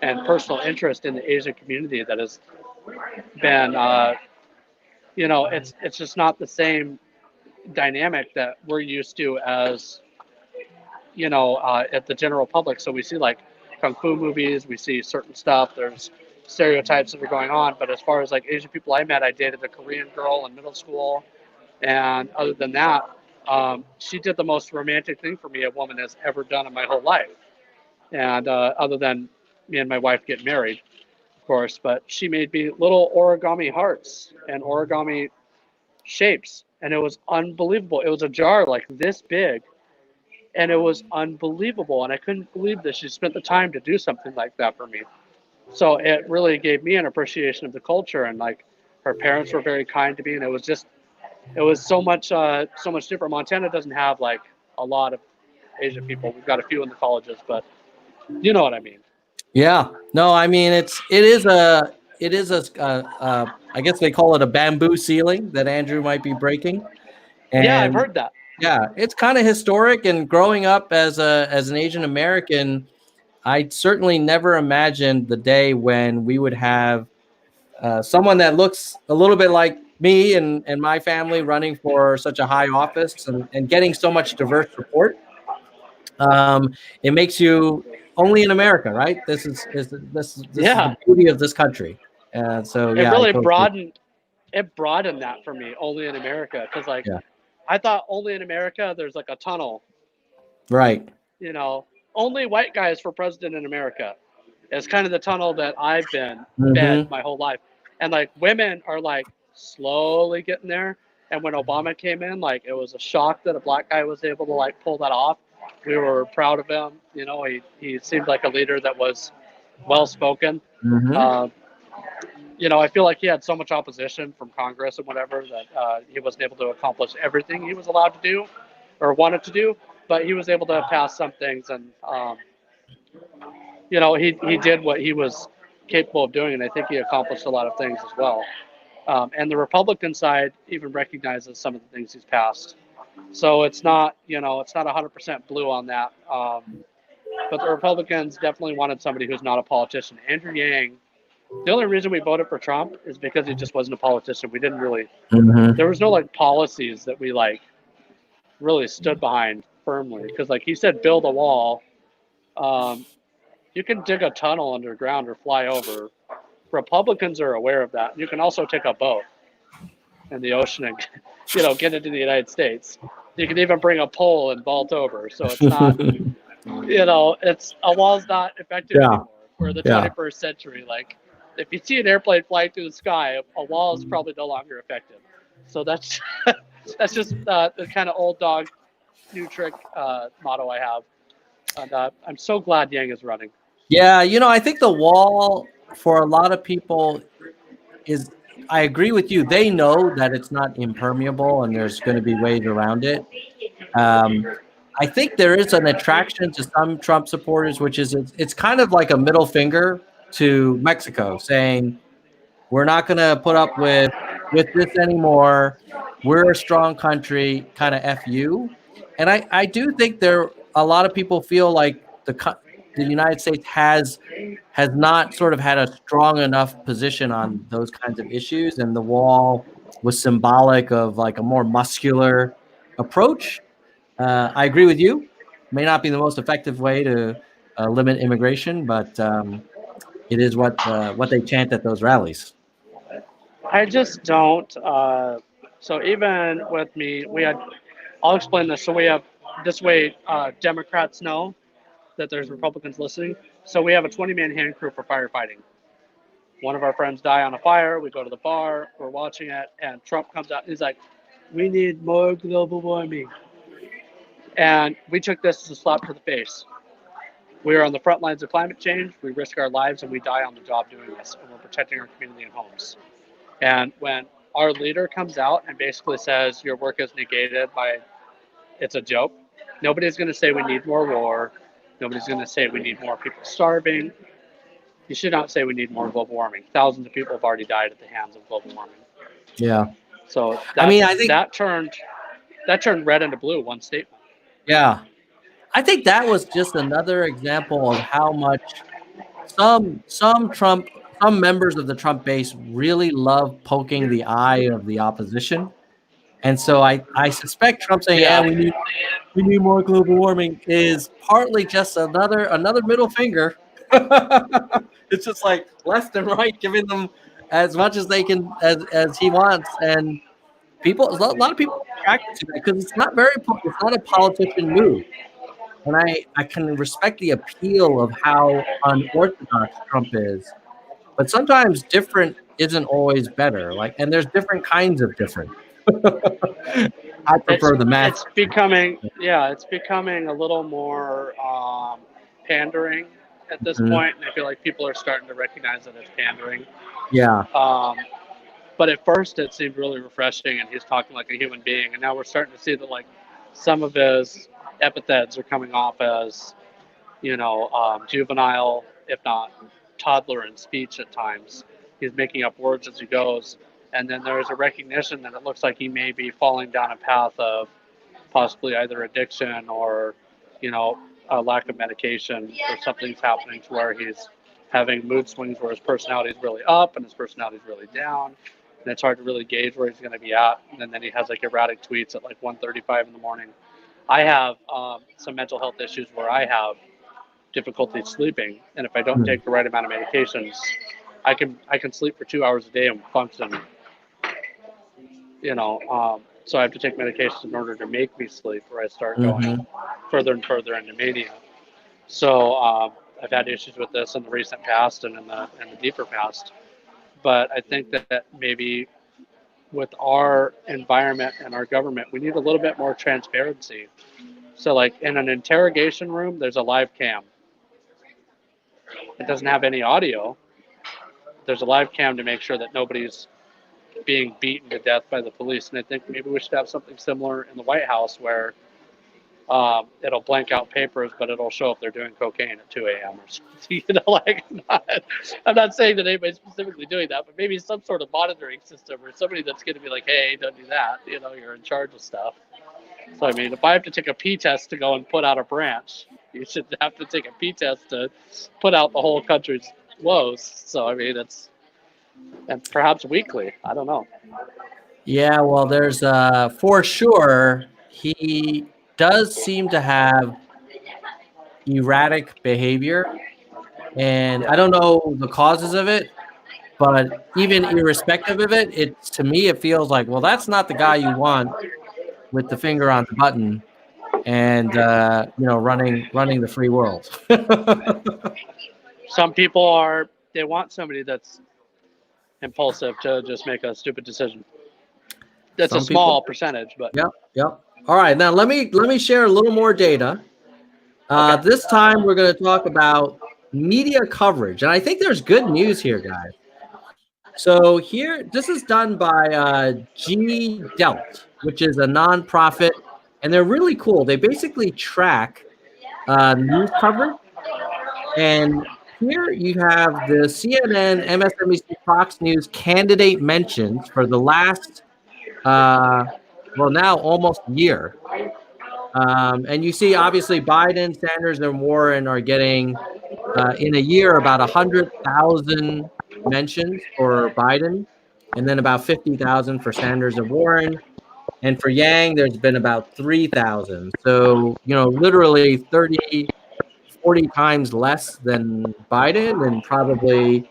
and personal interest in the Asian community that has been, it's just not the same dynamic that we're used to as, at the general public. So we see like Kung Fu movies, we see certain stuff, there's stereotypes that are going on. But as far as like Asian people I met, I dated a Korean girl in middle school. And other than that, she did the most romantic thing for me a woman has ever done in my whole life. And other than me and my wife get married, of course, but she made me little origami hearts and origami shapes. And it was unbelievable. It was a jar like this big. And it was unbelievable. And I couldn't believe that she spent the time to do something like that for me. So it really gave me an appreciation of the culture. And like her parents were very kind to me. And it was just it was so much different. Montana doesn't have like a lot of Asian people. We've got a few in the colleges, but you know what I mean. Yeah. No, I mean it is a I guess they call it a bamboo ceiling that Andrew might be breaking. Yeah, I've And heard that. yeah, it's kind of historic. And growing up as an Asian American, I certainly never imagined the day when we would have someone that looks a little bit like me and my family running for such a high office and getting so much diverse support. It makes you only in America, right? This is Yeah, the beauty of this country. So it yeah, I really totally broadened that for me. Only in America, because like yeah, I thought only in America there's like a tunnel. right. You know, only white guys for president in America. It's kind of the tunnel that I've been fed Mm-hmm. my whole life. And like women are like slowly getting there. And when Obama came in, like it was a shock that a black guy was able to like pull that off. We were proud of him. You know, he seemed like a leader that was well spoken. Mm-hmm. Uh, you know, I feel like he had so much opposition from Congress and whatever that he wasn't able to accomplish everything he was allowed to do or wanted to do. But he was able to pass some things, and you know, he did what he was capable of doing, and I think he accomplished a lot of things as well. And the Republican side even recognizes some of the things he's passed. So it's not, you know, it's not 100% blue on that. But the Republicans definitely wanted somebody who's not a politician. Andrew Yang, the only reason we voted for Trump is because he just wasn't a politician. We didn't really, Mm-hmm. there was no like policies that we like really stood behind firmly. Because like he said, build a wall. Um, you can dig a tunnel underground or fly over. Republicans are aware of that. You can also take a boat in the ocean and, you know, get into the United States. You can even bring a pole and vault over. So it's not, you know, it's a wall's not effective Yeah. anymore. We're in the Yeah. 21st century. Like, if you see an airplane flying through the sky, a wall is probably no longer effective. So that's that's just the kind of old dog, new trick motto I have. And I'm so glad Yang is running. Yeah, you know, I think the wall for a lot of people is, I agree with you. They know that it's not impermeable and there's going to be ways around it. Um, I think there is an attraction to some Trump supporters, which is it's kind of like a middle finger to Mexico saying, we're not going to put up with this anymore. We're a strong country, kind of F you. And I do think there a lot of people feel like the United States has not sort of had a strong enough position on those kinds of issues, and the wall was symbolic of like a more muscular approach. I agree with you. May not be the most effective way to limit immigration, but it is what they chant at those rallies. I just don't. So even with me, we had. I'll explain this. So we have this way. Democrats know that there's Republicans listening. So we have a 20-man hand crew for firefighting. One of our friends die on a fire. We go to the bar. We're watching it, and Trump comes out. He's like, "We need more global warming," and we took this as a slap to the face. We are on the front lines of climate change. We risk our lives and we die on the job doing this, and we're protecting our community and homes. And when our leader comes out and basically says your work is negated by it's a joke, nobody's going to say we need more war. Nobody's going to say we need more people starving. You should not say we need more global warming. Thousands of people have already died at the hands of global warming. Yeah. So I mean, I think that turned red into blue, one statement. yeah. I think that was just another example of how much some members of the Trump base really love poking the eye of the opposition. And so I suspect Trump saying, yeah, Yeah. we need more global warming is partly just another middle finger. It's just like left and right, giving them as much as they can as he wants. And people, a lot of people are attracted to that because it's not a politician move. And I can respect the appeal of how unorthodox Trump is, but sometimes different isn't always better. Like, and there's different kinds of different. I prefer the math. It's becoming a little more pandering at this point, and I feel like people are starting to recognize that it's pandering. Yeah. But at first, it seemed really refreshing, and he's talking like a human being. And now we're starting to see that like some of his epithets are coming off as juvenile, if not toddler in speech at times. He's making up words as he goes. And then there's a recognition that it looks like he may be falling down a path of possibly either addiction or, a lack of medication, or something's happening to where he's having mood swings where his personality is really up and his personality is really down. And it's hard to really gauge where he's going to be at. And then he has like erratic tweets at like 1:35 in the morning. I have some mental health issues where I have difficulty sleeping, and if I don't take the right amount of medications, I can sleep for 2 hours a day and function. So I have to take medications in order to make me sleep, or I start going further and further into mania. So I've had issues with this in the recent past and in the deeper past. But I think that maybe with our environment and our government, we need a little bit more transparency. So like in an interrogation room, there's a live cam. It doesn't have any audio. There's a live cam to make sure that nobody's being beaten to death by the police. And I think maybe we should have something similar in the White House where it'll blank out papers, but it'll show if they're doing cocaine at 2 a.m. or something. I'm not saying that anybody's specifically doing that, but maybe some sort of monitoring system or somebody that's going to be like, hey, don't do that. You're in charge of stuff. So, I mean, if I have to take a P test to go and put out a branch, you should have to take a P test to put out the whole country's woes. So, I mean, and perhaps weekly. I don't know. Yeah, well, there's for sure, he does seem to have erratic behavior. And I don't know the causes of it, but even irrespective of it, to me, it feels like, well, that's not the guy you want with the finger on the button and running the free world. Some people they want somebody that's impulsive to just make a stupid decision. That's a small percentage, but Yep. All right, now let me share a little more data. Okay. This time we're going to talk about media coverage, and I think there's good news here, guys. So this is done by G Delt, which is a nonprofit, and they're really cool. They basically track news coverage, and here you have the CNN, MSNBC, Fox News candidate mentions for the last, now almost a year. And you see, obviously, Biden, Sanders, and Warren are getting, in a year, about 100,000 mentions for Biden, and then about 50,000 for Sanders and Warren. And for Yang, there's been about 3,000. So, literally 30, 40 times less than Biden, and probably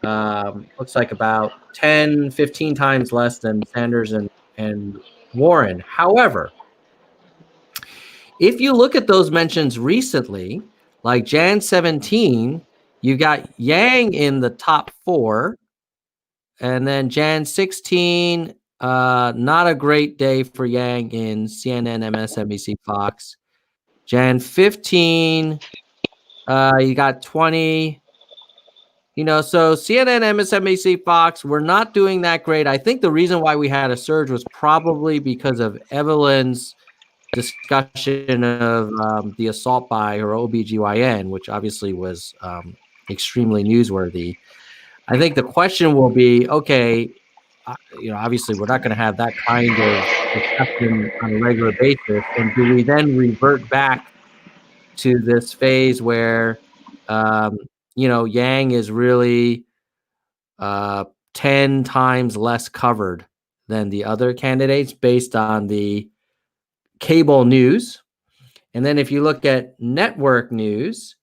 looks like about 10, 15 times less than Sanders and Warren. However, if you look at those mentions recently, like Jan 17, you got Yang in the top 4. And then Jan 16, not a great day for Yang in CNN, MSNBC, Fox. Jan 15, you got 20. So CNN, MSNBC, Fox, we're not doing that great. I think the reason why we had a surge was probably because of Evelyn's discussion of the assault by her OBGYN, which obviously was extremely newsworthy. I think the question will be, okay, obviously we're not going to have that kind of discussion on a regular basis. And do we then revert back to this phase where, Yang is really 10 times less covered than the other candidates based on the cable news? And then if you look at network news,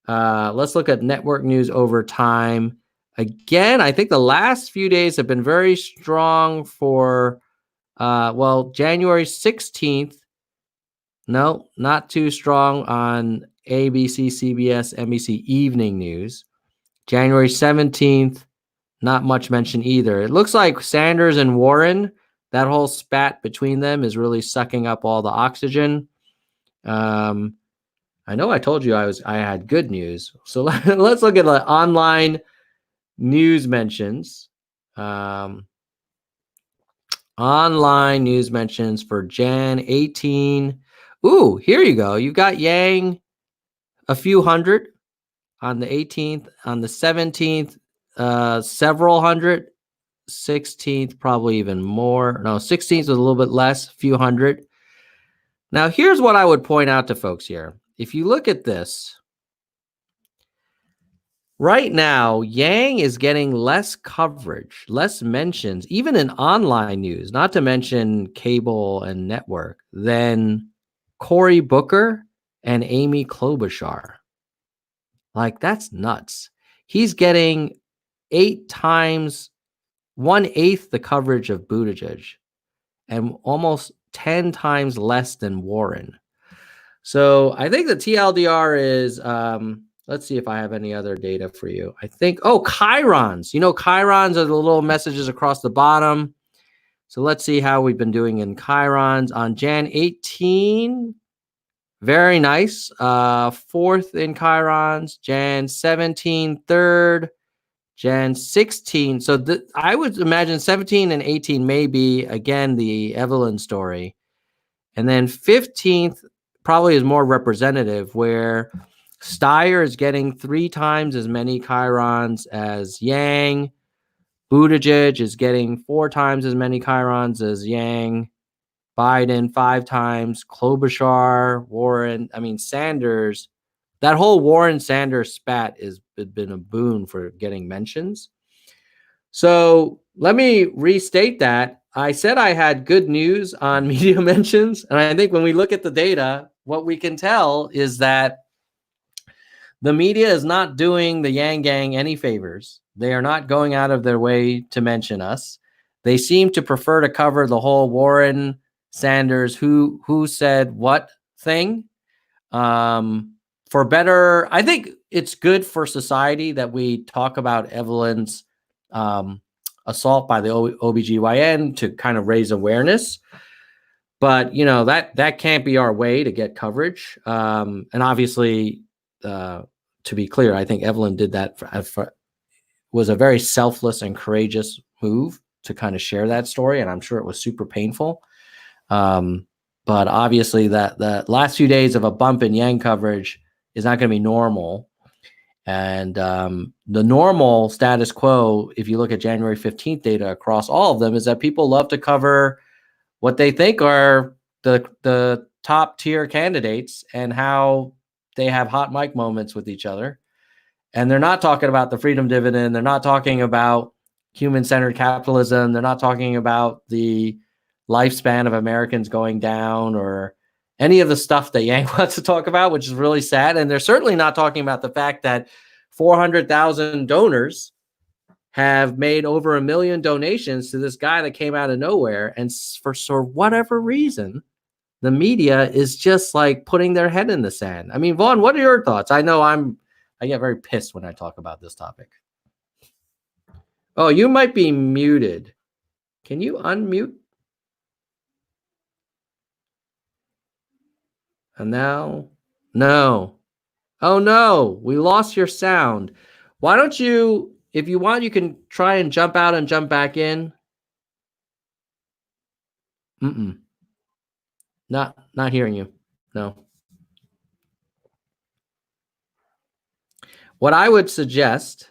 let's look at network news over time. Again, I think the last few days have been very strong for, January 16th. No, not too strong on ABC, CBS, NBC evening news. January 17th, not much mention either. It looks like Sanders and Warren, that whole spat between them is really sucking up all the oxygen. I know I told you I had good news. So let's look at the online news mentions. Online news mentions for Jan 18. Ooh, here you go. You got Yang a few hundred on the 18th, on the 17th, several hundred, 16th, probably even more. No, 16th was a little bit less, a few hundred. Now, here's what I would point out to folks here. If you look at this, right now, Yang is getting less coverage, less mentions, even in online news, not to mention cable and network, than Cory Booker and Amy Klobuchar. Like, that's nuts. He's getting 8 times, 1/8 the coverage of Buttigieg and almost 10 times less than Warren. So I think the TLDR is, let's see if I have any other data for you. I think, chyrons. You know, chyrons are the little messages across the bottom. So let's see how we've been doing in chyrons. On Jan 18, very nice. 4th in chyrons. Jan 17, 3rd. Jan 16. So I would imagine 17 and 18 may be, again, the Evelyn story. And then 15th probably is more representative, where Steyer is getting 3 times as many chyrons as Yang. Buttigieg is getting 4 times as many chyrons as Yang. Biden 5 times. Klobuchar, Warren, Sanders. That whole Warren-Sanders spat has been a boon for getting mentions. So let me restate that. I said I had good news on media mentions. And I think when we look at the data, what we can tell is that the media is not doing the Yang Gang any favors. They are not going out of their way to mention us. They seem to prefer to cover the whole Warren Sanders who said what thing. For better, I think it's good for society that we talk about Evelyn's assault by the OBGYN to kind of raise awareness. But, that can't be our way to get coverage. And obviously, to be clear, I think Evelyn did that was a very selfless and courageous move to kind of share that story. And I'm sure it was super painful. But obviously the last few days of a bump in Yang coverage is not going to be normal. And the normal status quo, if you look at January 15th data across all of them, is that people love to cover what they think are the top tier candidates and how they have hot mic moments with each other. And they're not talking about the freedom dividend. They're not talking about human-centered capitalism. They're not talking about the lifespan of Americans going down or any of the stuff that Yang wants to talk about, which is really sad. And they're certainly not talking about the fact that 400,000 donors have made over 1 million donations to this guy that came out of nowhere. And for whatever reason, the media is just like putting their head in the sand. Vaughn, what are your thoughts? I know I get very pissed when I talk about this topic. Oh, you might be muted. Can you unmute? And now, no. Oh no, we lost your sound. Why don't you, if you want, you can try and jump out and jump back in. Not hearing you. No. What I would suggest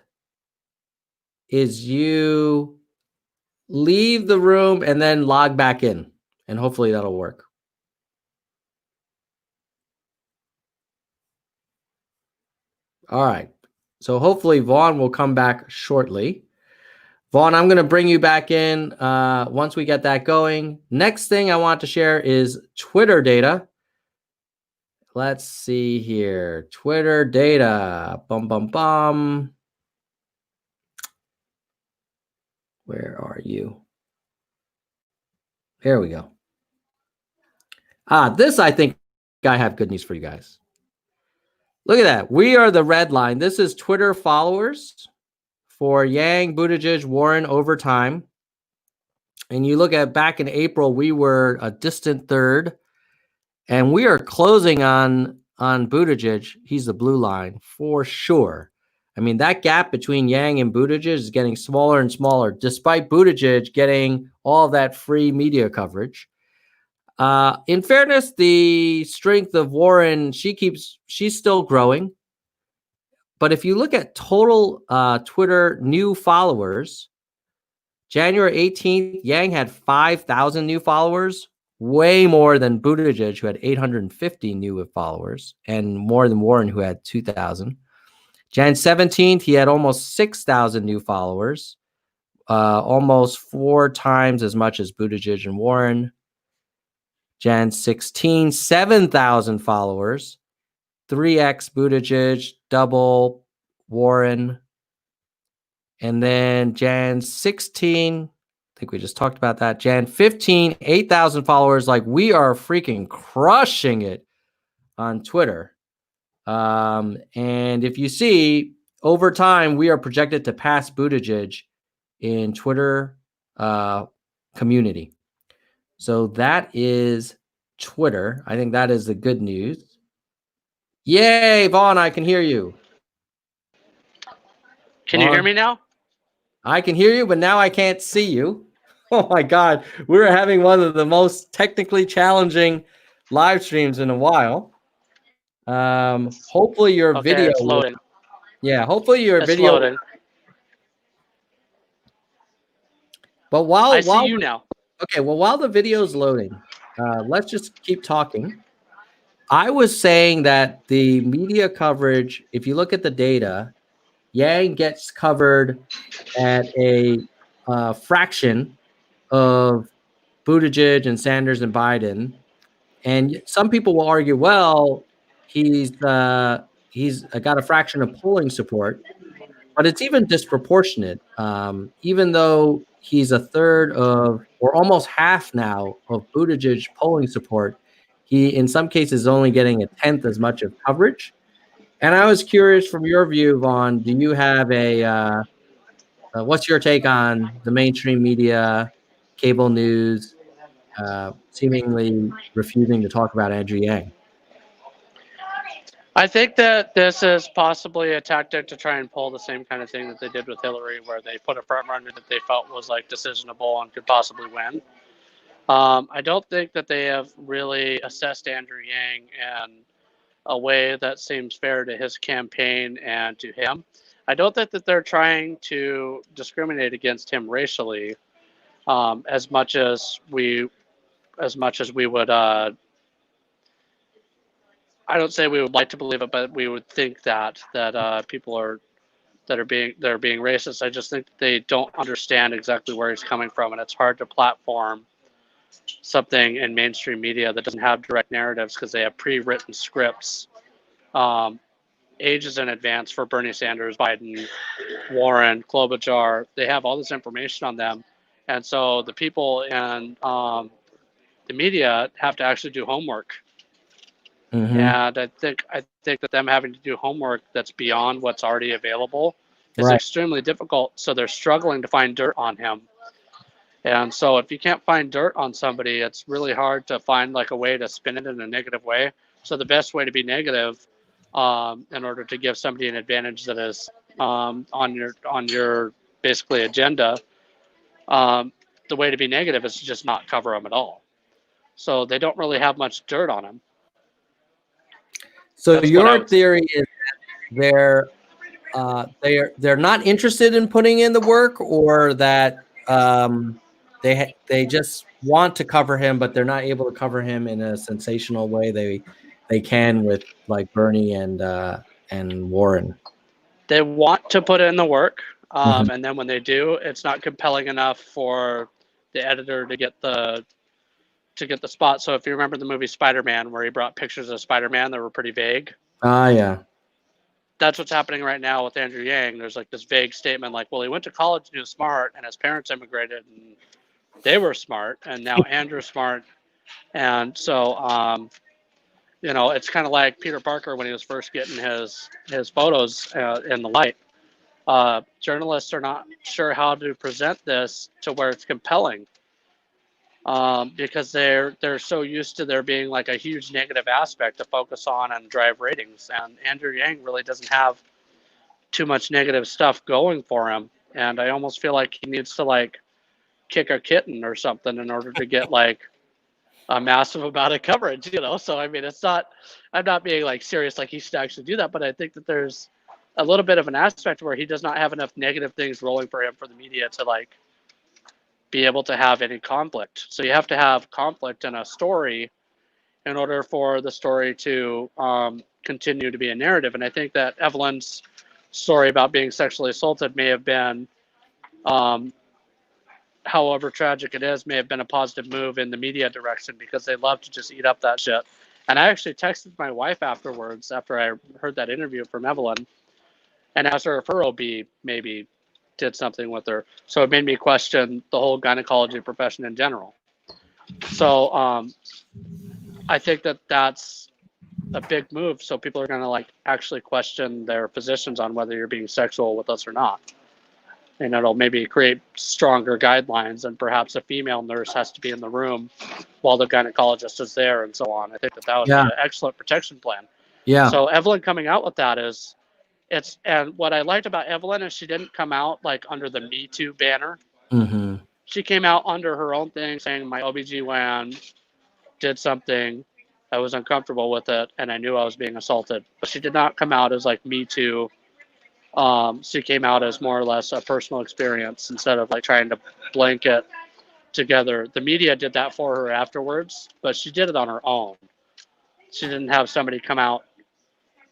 is you leave the room and then log back in, and hopefully that'll work. All right. So hopefully Vaughn will come back shortly. Vaughn, I'm going to bring you back in once we get that going. Next thing I want to share is Twitter data. Let's see here. Twitter data. Where are you? Here we go. This, I think I have good news for you guys. Look at that. We are the red line. This is Twitter followers for Yang, Buttigieg, Warren over time. And you look at back in April, we were a distant third. And we are closing on Buttigieg. He's the blue line for sure. I mean, that gap between Yang and Buttigieg is getting smaller and smaller, despite Buttigieg getting all that free media coverage. In fairness, the strength of Warren, she's still growing. But if you look at total Twitter new followers, January 18th, Yang had 5,000 new followers, way more than Buttigieg, who had 850 new followers, and more than Warren, who had 2,000. Jan 17th, he had almost 6,000 new followers, almost 4 times as much as Buttigieg and Warren. Jan 16, 7,000 followers, 3x Buttigieg, double Warren. And then Jan 16, I think we just talked about that. Jan 15, 8,000 followers. Like, we are freaking crushing it on Twitter. And if you see, over time, we are projected to pass Buttigieg in Twitter community. So that is Twitter. I think that is the good news. Yay, Vaughn, I can hear you. Can you hear me now? I can hear you, but now I can't see you. Oh my God. We're having one of the most technically challenging live streams in a while. Hopefully your video. It's loading. Hopefully your video. Loading. But while I see you now. Okay, well, while the video is loading, let's just keep talking. I was saying that the media coverage, if you look at the data, Yang gets covered at a fraction of Buttigieg and Sanders and Biden. And some people will argue, well, he's got a fraction of polling support, but it's even disproportionate. Even though he's a third of, or almost half now, of Buttigieg polling support, he, in some cases, is only getting a tenth as much of coverage. And I was curious, from your view, Vaughn, do you have what's your take on the mainstream media, cable news, seemingly refusing to talk about Andrew Yang? I think that this is possibly a tactic to try and pull the same kind of thing that they did with Hillary, where they put a front runner that they felt was like decisionable and could possibly win. I don't think that they have really assessed Andrew Yang in a way that seems fair to his campaign and to him. I don't think that they're trying to discriminate against him racially, as much as we would. I don't say we would like to believe it, but we would think that people are being racist. I just think they don't understand exactly where he's coming from, and it's hard to platform something in mainstream media that doesn't have direct narratives because they have pre-written scripts ages in advance for Bernie Sanders, Biden, Warren, Klobuchar. They have all this information on them, and so the people in the media have to actually do homework. Mm-hmm. And I think that them having to do homework that's beyond what's already available is extremely difficult. So they're struggling to find dirt on him. And so if you can't find dirt on somebody, it's really hard to find like a way to spin it in a negative way. So the best way to be negative, in order to give somebody an advantage that is on your basically agenda, the way to be negative is to just not cover them at all. So they don't really have much dirt on him. So your theory is that they're not interested in putting in the work, or that they just want to cover him, but they're not able to cover him in a sensational way they can with like Bernie and Warren. They want to put in the work, and then when they do, it's not compelling enough for the editor to get the spot. So if you remember the movie Spider-Man, where he brought pictures of Spider-Man that were pretty vague. Yeah. That's what's happening right now with Andrew Yang. There's like this vague statement like, well, he went to college and he was smart, and his parents immigrated and they were smart, and now Andrew's smart. And so, it's kind of like Peter Parker when he was first getting his photos in the light. Journalists are not sure how to present this to where it's compelling. Because they're so used to there being like a huge negative aspect to focus on and drive ratings, and Andrew Yang really doesn't have too much negative stuff going for him, and I almost feel like he needs to like kick a kitten or something in order to get like a massive amount of coverage, you know. So I mean, it's not, I'm not being like serious like he should actually do that, but I think that there's a little bit of an aspect where he does not have enough negative things rolling for him for the media to like be able to have any conflict. So you have to have conflict in a story in order for the story to continue to be a narrative. And I think that Evelyn's story about being sexually assaulted may have been, however tragic it is, may have been a positive move in the media direction, because they love to just eat up that shit. And I actually texted my wife afterwards, after I heard that interview from Evelyn, and asked her if her OB maybe did something with her. So it made me question the whole gynecology profession in general. So I think that that's a big move. So people are going to like actually question their positions on whether you're being sexual with us or not. And it'll maybe create stronger guidelines, and perhaps a female nurse has to be in the room while the gynecologist is there, and so on. I think that that would be an excellent protection plan. Yeah. So Evelyn coming out with that is, it's, and what I liked about Evelyn is she didn't come out like under the Me Too banner. Mm-hmm. She came out under her own thing, saying my OBGYN did something, I was uncomfortable with it, and I knew I was being assaulted. But she did not come out as like Me Too. She came out as more or less a personal experience instead of like trying to blanket together. The media did that for her afterwards, but she did it on her own. She didn't have somebody come out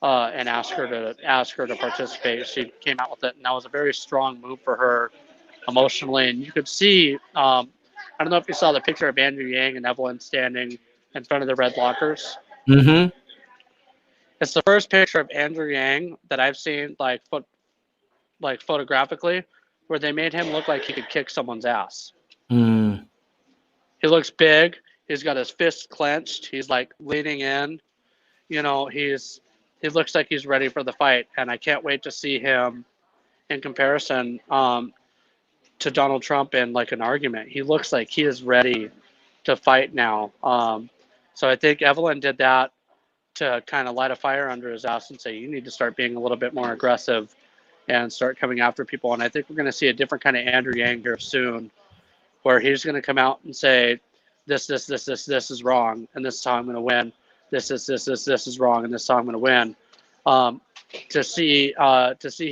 and ask her to participate. She came out with it, and that was a very strong move for her emotionally. And you could see, I don't know if you saw the picture of Andrew Yang and Evelyn standing in front of the red lockers. Mm-hmm. It's the first picture of Andrew Yang that I've seen like photographically where they made him look like he could kick someone's ass. Mm. He looks big. He's got his fists clenched. He's like leaning in. You know, he looks like he's ready for the fight, and I can't wait to see him in comparison to Donald Trump in like an argument. He looks like he is ready to fight now. So I think Evelyn did that to kind of light a fire under his ass and say, you need to start being a little bit more aggressive and start coming after people. And I think we're going to see a different kind of Andrew Yang here soon, where he's going to come out and say, this is wrong, and this is how I'm going to win. This is wrong, and this is how I'm going to win. To see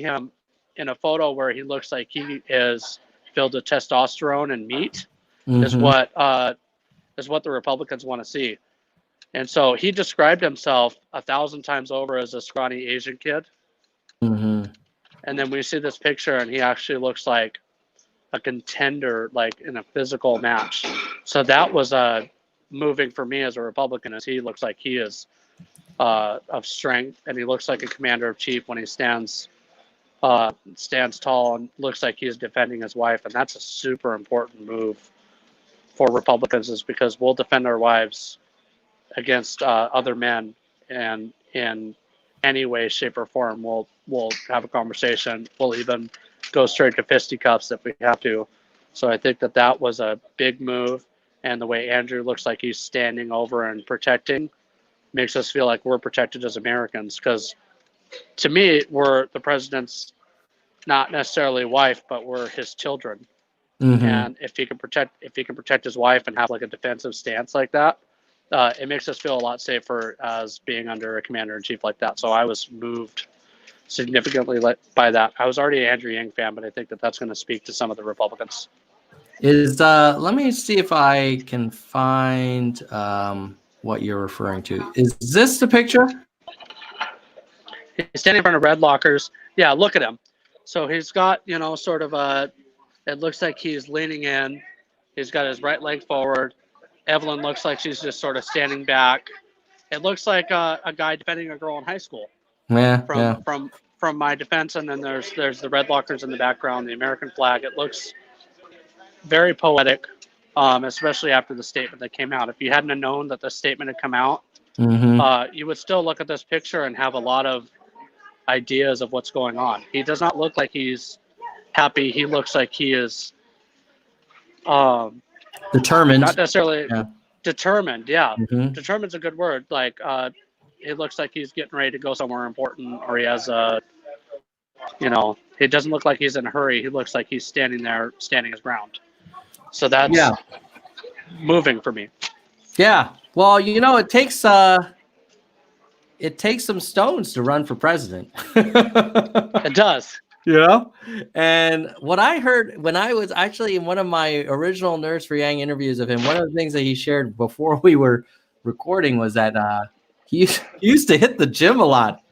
him in a photo where he looks like he is filled with testosterone and meat is what the Republicans want to see. And so he described himself 1,000 times over as a scrawny Asian kid. Mm-hmm. And then we see this picture, and he actually looks like a contender, like in a physical match. So that was moving for me as a Republican, as he looks like he is of strength, and he looks like a commander in chief when he stands tall and looks like he is defending his wife. And that's a super important move for Republicans, is because we'll defend our wives against other men, and in any way, shape, or form, we'll have a conversation. We'll even go straight to fisticuffs if we have to. So I think that that was a big move, and the way Andrew looks like he's standing over and protecting makes us feel like we're protected as Americans, because to me, we're the president's not necessarily wife, but we're his children. Mm-hmm. And if he can protect his wife and have like a defensive stance like that, it makes us feel a lot safer as being under a commander-in-chief like that. So I was moved significantly by that. I was already an Andrew Yang fan, but I think that that's going to speak to some of the Republicans. Let me see if I can find what you're referring to. Is this the picture? He's standing in front of red lockers. Yeah, look at him. So he's got, sort of it looks like he's leaning in. He's got his right leg forward. Evelyn looks like she's just sort of standing back. It looks like a guy defending a girl in high school. From my defense. And then there's the red lockers in the background, the American flag. It looks very poetic, especially after the statement that came out. If you hadn't known that the statement had come out, you would still look at this picture and have a lot of ideas of what's going on. He does not look like he's happy. He looks like he is determined. Not necessarily determined. Yeah. Mm-hmm. Determined's a good word. Like it looks like he's getting ready to go somewhere important, or he has a He doesn't look like he's in a hurry. He looks like he's standing there, standing his ground. So that's moving for me. Yeah. Well, it takes some stones to run for president. It does. And what I heard when I was actually in one of my original Nerds for Yang interviews of him, one of the things that he shared before we were recording was that he used to hit the gym a lot.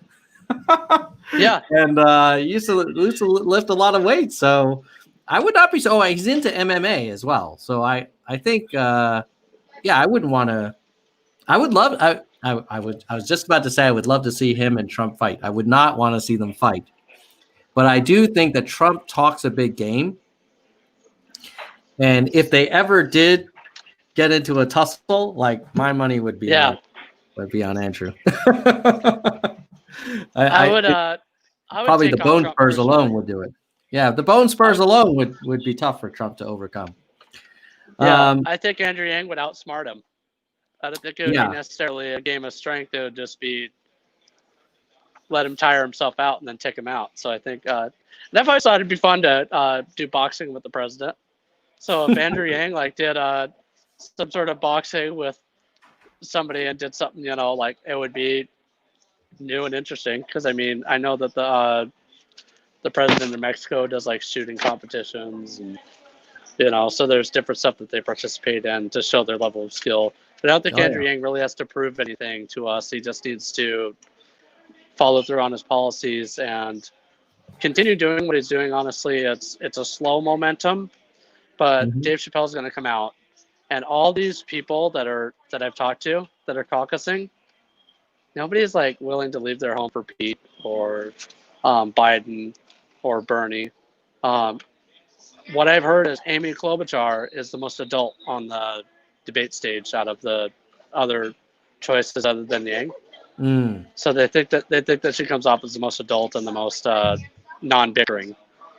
Yeah. And he used to lift a lot of weight. So I would not be so. Oh, he's into MMA as well. So I think I wouldn't want to. I would love. I was just about to say I would love to see him and Trump fight. I would not want to see them fight. But I do think that Trump talks a big game. And if they ever did get into a tussle, like my money would be on Andrew. I would probably the bone Trump spurs personally. alone would do it. Yeah, the bone spurs alone would be tough for Trump to overcome. Yeah, I think Andrew Yang would outsmart him. I don't think it would be necessarily a game of strength. It would just be let him tire himself out and then take him out. So I think I've always thought it'd be fun to do boxing with the president. So if Andrew Yang did some sort of boxing with somebody and did something, it would be new and interesting. Because I know that the president of Mexico does shooting competitions and so there's different stuff that they participate in to show their level of skill. But I don't think Andrew Yang really has to prove anything to us. He just needs to follow through on his policies and continue doing what he's doing. Honestly, it's a slow momentum, but Dave Chappelle's going to come out, and all these people that I've talked to that are caucusing, nobody's willing to leave their home for Pete or Biden or Bernie. What I've heard is Amy Klobuchar is the most adult on the debate stage out of the other choices other than Yang. So they think that she comes off as the most adult and the most non-bickering.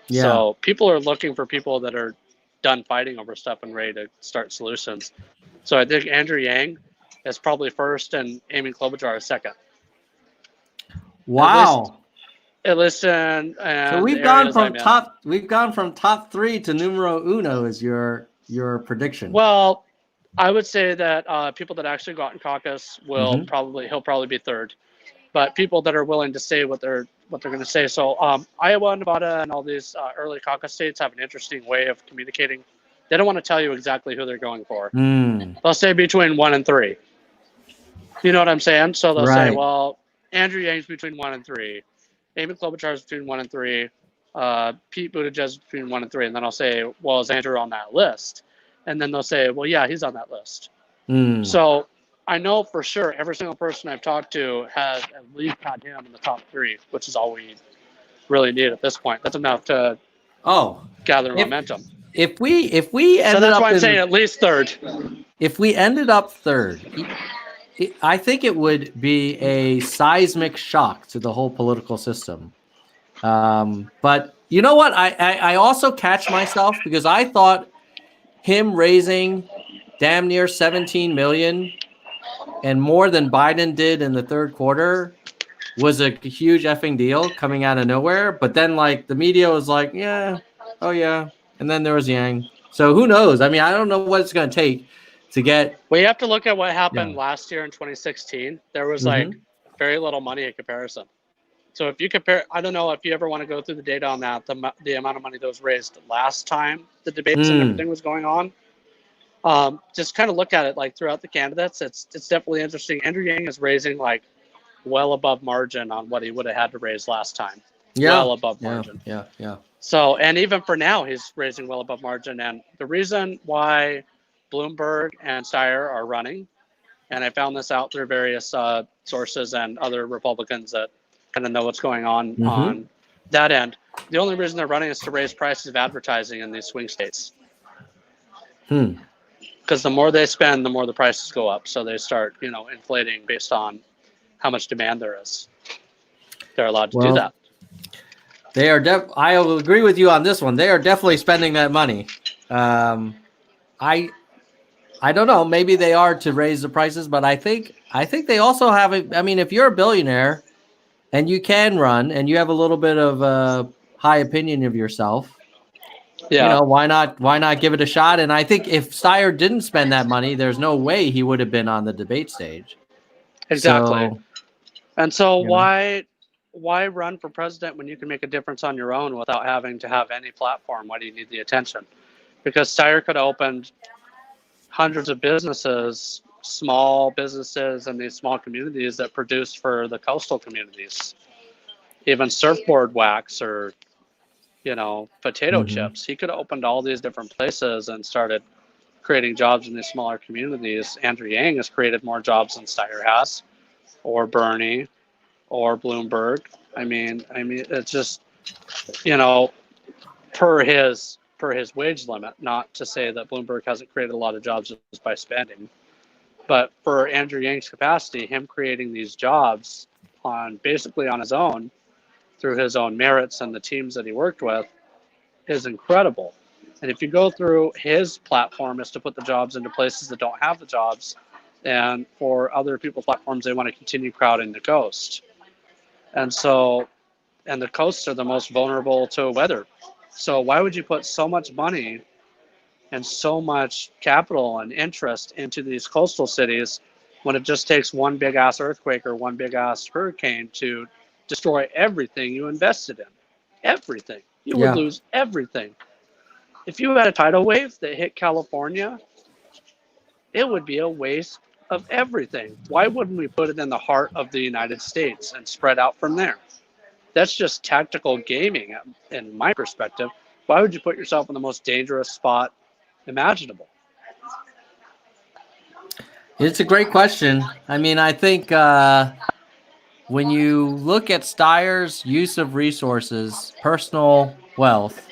Yeah. So people are looking for people that are done fighting over stuff and ready to start solutions. So I think Andrew Yang is probably first and Amy Klobuchar is second. Wow. At least in so we've gone from top 3 to numero uno is your prediction. Well, I would say that people that actually go out in caucus will he'll probably be third, but people that are willing to say what they're going to say. So Iowa, Nevada, and all these early caucus states have an interesting way of communicating. They don't want to tell you exactly who they're going for. They'll say between 1 and 3. You know what I'm saying? So they'll say, well, Andrew Yang's between 1 and 3, Amy Klobuchar's between 1 and 3, Pete Buttigieg is between 1 and 3, and then I'll say, well, is Andrew on that list? And then they'll say, well, yeah, he's on that list. So I know for sure every single person I've talked to has at least had him in the top 3, which is all we really need at this point. That's enough to gather momentum. If we ended so that's up why I'm saying at least third. If we ended up third, I think it would be a seismic shock to the whole political system. But you know what? I also catch myself because I thought him raising damn near 17 million and more than Biden did in the third quarter was a huge effing deal coming out of nowhere. But then the media was like, and then there was Yang. So who knows? I don't know what it's going to take to get. We have to look at what happened last year in 2016. There was very little money in comparison. So if you compare, I don't know if you ever want to go through the data on that, the amount of money that was raised last time the debates and everything was going on. Just kind of look at it throughout the candidates. It's definitely interesting. Andrew Yang is raising well above margin on what he would have had to raise last time. Well above margin. Yeah. So, and even for now, he's raising well above margin. And the reason why Bloomberg and Steyer are running, and I found this out through various sources and other Republicans that kind of know what's going on that end. The only reason they're running is to raise prices of advertising in these swing states. Because the more they spend, the more the prices go up. So they start, inflating based on how much demand there is. They're allowed to do that. They are. I will agree with you on this one. They are definitely spending that money. I don't know. Maybe they are to raise the prices, but I think they also have. If you're a billionaire, and you can run, and you have a little bit of a high opinion of yourself, Yeah, why not give it a shot? And I think if Steyer didn't spend that money, there's no way he would have been on the debate stage. exactly. So, And so you know, why run for president when you can make a difference on your own without having to have any platform? Why do you need the attention? Because Steyer could have opened hundreds of businesses, small businesses in these small communities that produce for the coastal communities, even surfboard wax or potato mhm. chips. He could have opened all these different places and started creating jobs in these smaller communities. Andrew Yang has created more jobs than Steyer has, or Bernie, or Bloomberg. I mean, it's just you know per his wage limit. Not to say that Bloomberg hasn't created a lot of jobs just by spending, but for Andrew Yang's capacity, him creating these jobs basically on his own through his own merits and the teams that he worked with is incredible. And if you go through his platform is to put the jobs into places that don't have the jobs, and for other people's platforms, they want to continue crowding the coast. And so, and the coasts are the most vulnerable to weather. So why would you put so much money and so much capital and interest into these coastal cities when it just takes one big ass earthquake or one big ass hurricane to destroy everything you invested in? Everything. You would Yeah. lose everything. If you had a tidal wave that hit California, it would be a waste of everything. Why wouldn't we put it in the heart of the United States and spread out from there? That's just tactical gaming in my perspective. Why would you put yourself in the most dangerous spot imaginable? It's a great question. I mean, I think when you look at Steyer's use of resources, personal wealth,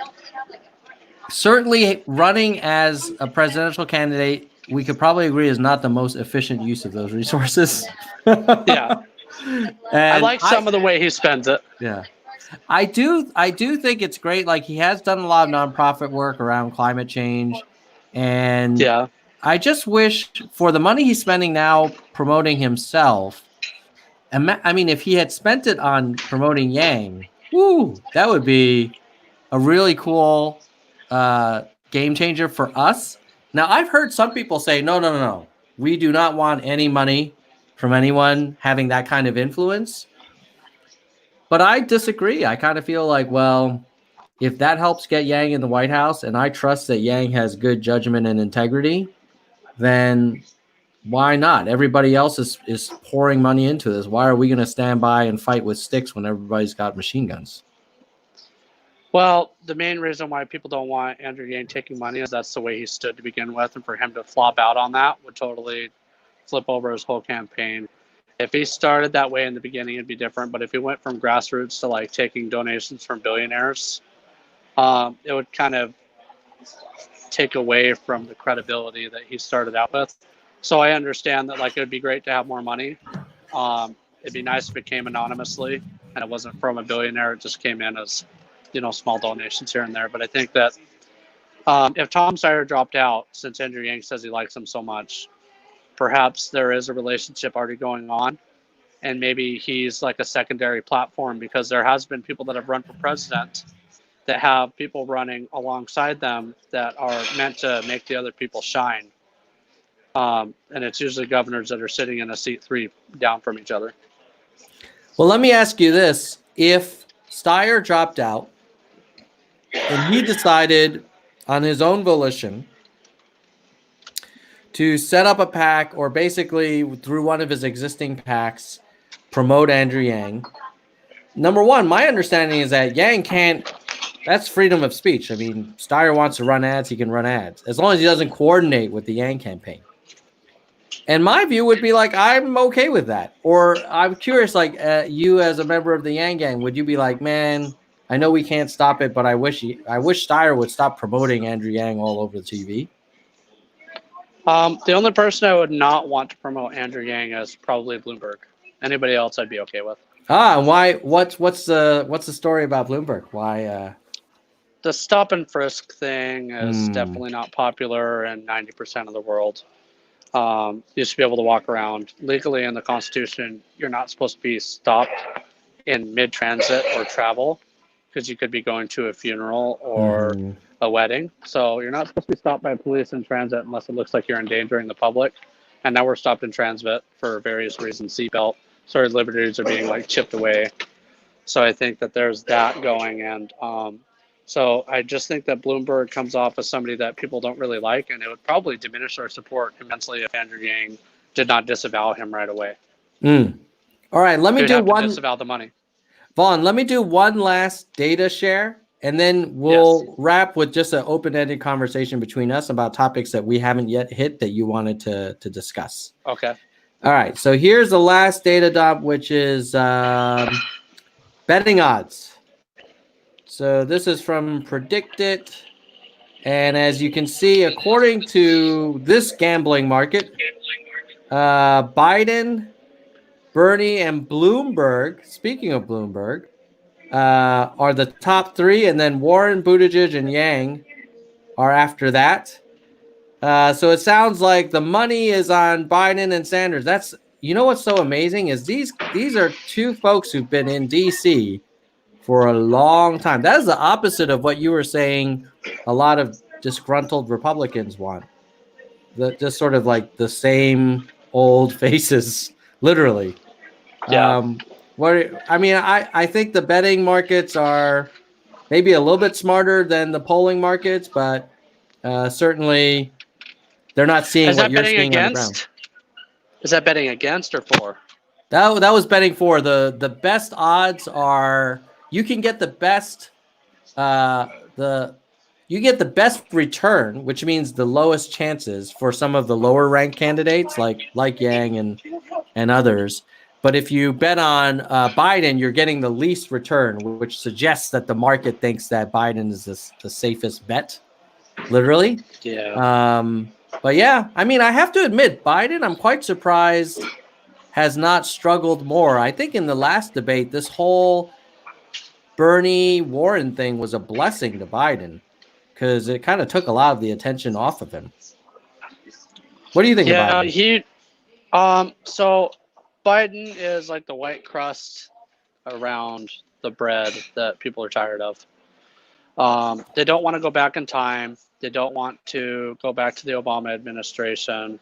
certainly running as a presidential candidate, we could probably agree is not the most efficient use of those resources. Yeah. I And like some of the way he spends it. yeah. I do think it's great. Like, he has done a lot of nonprofit work around climate change, and Yeah. I just wish for the money he's spending now promoting himself. I mean, if he had spent it on promoting Yang, that would be a really cool game changer for us. Now, I've heard some people say, no. We do not want any money from anyone having that kind of influence. But I disagree. I kind of feel like, well, if that helps get Yang in the White House, and I trust that Yang has good judgment and integrity, then why not? Everybody else is pouring money into this. Why are we going to stand by and fight with sticks when everybody's got machine guns? Well, the main reason why people don't want Andrew Yang taking money is that's the way he stood to begin with, and for him to flop out on that would totally flip over his whole campaign. If he started that way in the beginning, it'd be different. But if he went from grassroots to like taking donations from billionaires, it would kind of take away from the credibility that he started out with. So I understand that like it would be great to have more money. It'd be nice if it came anonymously and it wasn't from a billionaire. It just came in as small donations here and there. But I think that if Tom Steyer dropped out, since Andrew Yang says he likes him so much, perhaps there is a relationship already going on, and maybe he's like a secondary platform, because there has been people that have run for president that have people running alongside them that are meant to make the other people shine. And it's usually governors that are sitting in a seat 3 down from each other. Well, let me ask you this. If Steyer dropped out and he decided on his own volition to set up a PAC, or basically through one of his existing PACs, promote Andrew Yang, number one, my understanding is that Yang can't, that's freedom of speech. I mean, Steyer wants to run ads, he can run ads, as long as he doesn't coordinate with the Yang campaign. And my view would be like, I'm okay with that. Or I'm curious, like you as a member of the Yang gang, would you be like, man, I know we can't stop it, but I wish Steyer would stop promoting Andrew Yang all over the TV? The only person I would not want to promote Andrew Yang is probably Bloomberg. Anybody else I'd be okay with. And why? What's the story about Bloomberg? Why? The stop and frisk thing is definitely not popular in 90% of the world. You should be able to walk around legally in the Constitution. You're not supposed to be stopped in mid-transit or travel, because you could be going to a funeral or a wedding. So you're not supposed to be stopped by police in transit unless it looks like you're endangering the public. And now we're stopped in transit for various reasons. Seatbelt sort of liberties are being like chipped away. So I think that there's that going. And so I just think that Bloomberg comes off as somebody that people don't really like. And it would probably diminish our support immensely if Andrew Yang did not disavow him right away. All right, let me do one. Disavow the money. Vaughn, let me do one last data share, and then we'll wrap with just an open-ended conversation between us about topics that we haven't yet hit that you wanted to discuss. Okay. All right, so here's the last data dump, which is betting odds. So this is from Predicted, and as you can see, according to this gambling market, Biden, Bernie, and Bloomberg, speaking of Bloomberg, are the top three, and then Warren, Buttigieg, and Yang are after that. So it sounds like the money is on Biden and Sanders. That's, you know what's so amazing is these are two folks who've been in D.C. for a long time. That is the opposite of what you were saying a lot of disgruntled Republicans want. Just sort of like the same old faces, literally. Yeah. I think the betting markets are maybe a little bit smarter than the polling markets, but certainly they're not seeing what you're seeing on the ground. Is that betting against or for? That was betting for. The best odds are you can get the best you get the best return, which means the lowest chances for some of the lower ranked candidates like Yang and others. But if you bet on Biden, you're getting the least return, which suggests that the market thinks that Biden is the safest bet, literally. Yeah. But yeah, I mean, I have to admit, Biden, I'm quite surprised, has not struggled more. I think in the last debate, this whole Bernie Warren thing was a blessing to Biden because it kind of took a lot of the attention off of him. What do you think about it? So Biden is like the white crust around the bread that people are tired of. They don't want to go back in time. They don't want to go back to the Obama administration.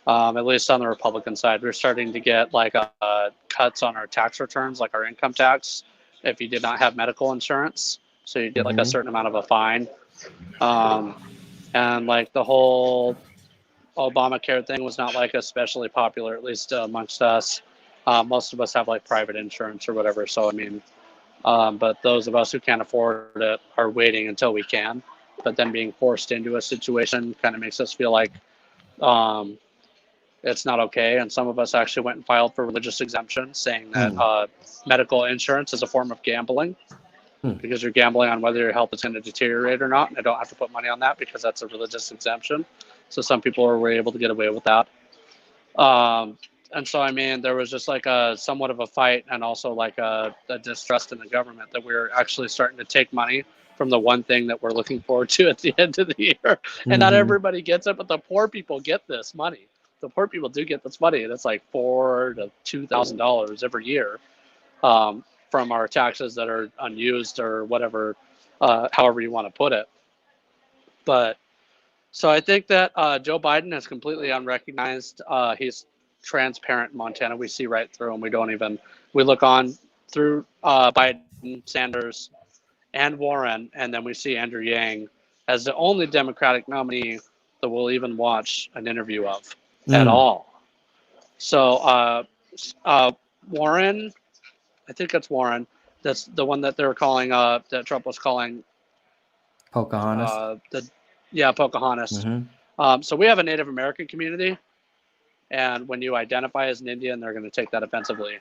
At least on the Republican side, we're starting to get like cuts on our tax returns, like our income tax, if you did not have medical insurance. So you get like a certain amount of a fine. And like the whole Obamacare thing was not like especially popular, at least amongst us. Most of us have like private insurance or whatever. So, I mean, but those of us who can't afford it are waiting until we can. But then being forced into a situation kind of makes us feel like it's not okay. And some of us actually went and filed for religious exemption, saying that medical insurance is a form of gambling because you're gambling on whether your health is going to deteriorate or not. And I don't have to put money on that because that's a religious exemption. So some people were able to get away with that. And so, I mean, there was just like a somewhat of a fight and also like a distrust in the government that we're actually starting to take money from the one thing that we're looking forward to at the end of the year. And not everybody gets it, but the poor people get this money. The poor people do get this money, and it's like $4,000 to $2,000 every year from our taxes that are unused or whatever, however you want to put it. But so I think that Joe Biden is completely unrecognized. He's transparent in Montana. We see right through him. We look on through Biden, Sanders, and Warren, and then we see Andrew Yang as the only Democratic nominee that we'll even watch an interview of at all. So Warren, I think that's Warren. That's the one that they were calling, that Trump was calling Pocahontas. Pocahontas. So we have a Native American community, and when you identify as an Indian, they're going to take that offensively.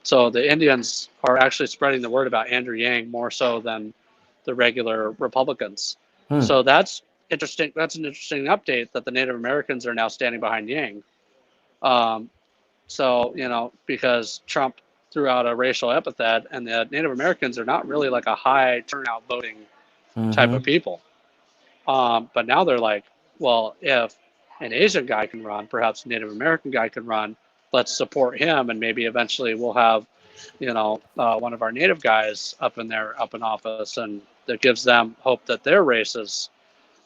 So the Indians are actually spreading the word about Andrew Yang more so than the regular Republicans. So that's interesting. That's an interesting update that the Native Americans are now standing behind Yang. So, you know, because Trump threw out a racial epithet, and the Native Americans are not really like a high turnout voting type of people. But now they're like, well, if an Asian guy can run, perhaps a Native American guy can run, let's support him, and maybe eventually we'll have one of our native guys up in office, and that gives them hope that their races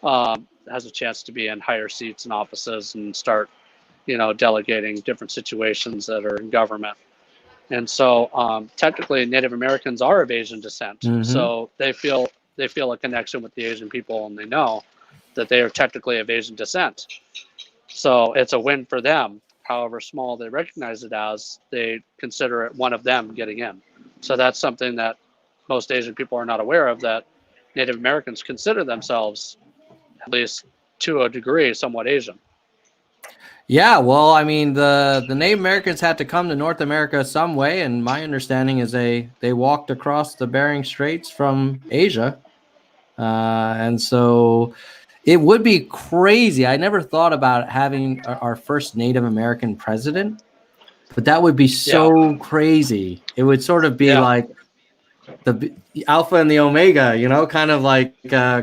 has a chance to be in higher seats in offices and start, delegating different situations that are in government. And so technically Native Americans are of Asian descent. Mm-hmm. So they feel a connection with the Asian people, and they know that they are technically of Asian descent. So it's a win for them. However small they recognize it as, they consider it one of them getting in. So that's something that most Asian people are not aware of, that Native Americans consider themselves, at least to a degree, somewhat Asian. Yeah, well, I mean, the Native Americans had to come to North America some way, and my understanding is they walked across the Bering Straits from Asia, and so it would be crazy. I never thought about having our first Native American president, but that would be so crazy. It would sort of be like the Alpha and the Omega, kind of like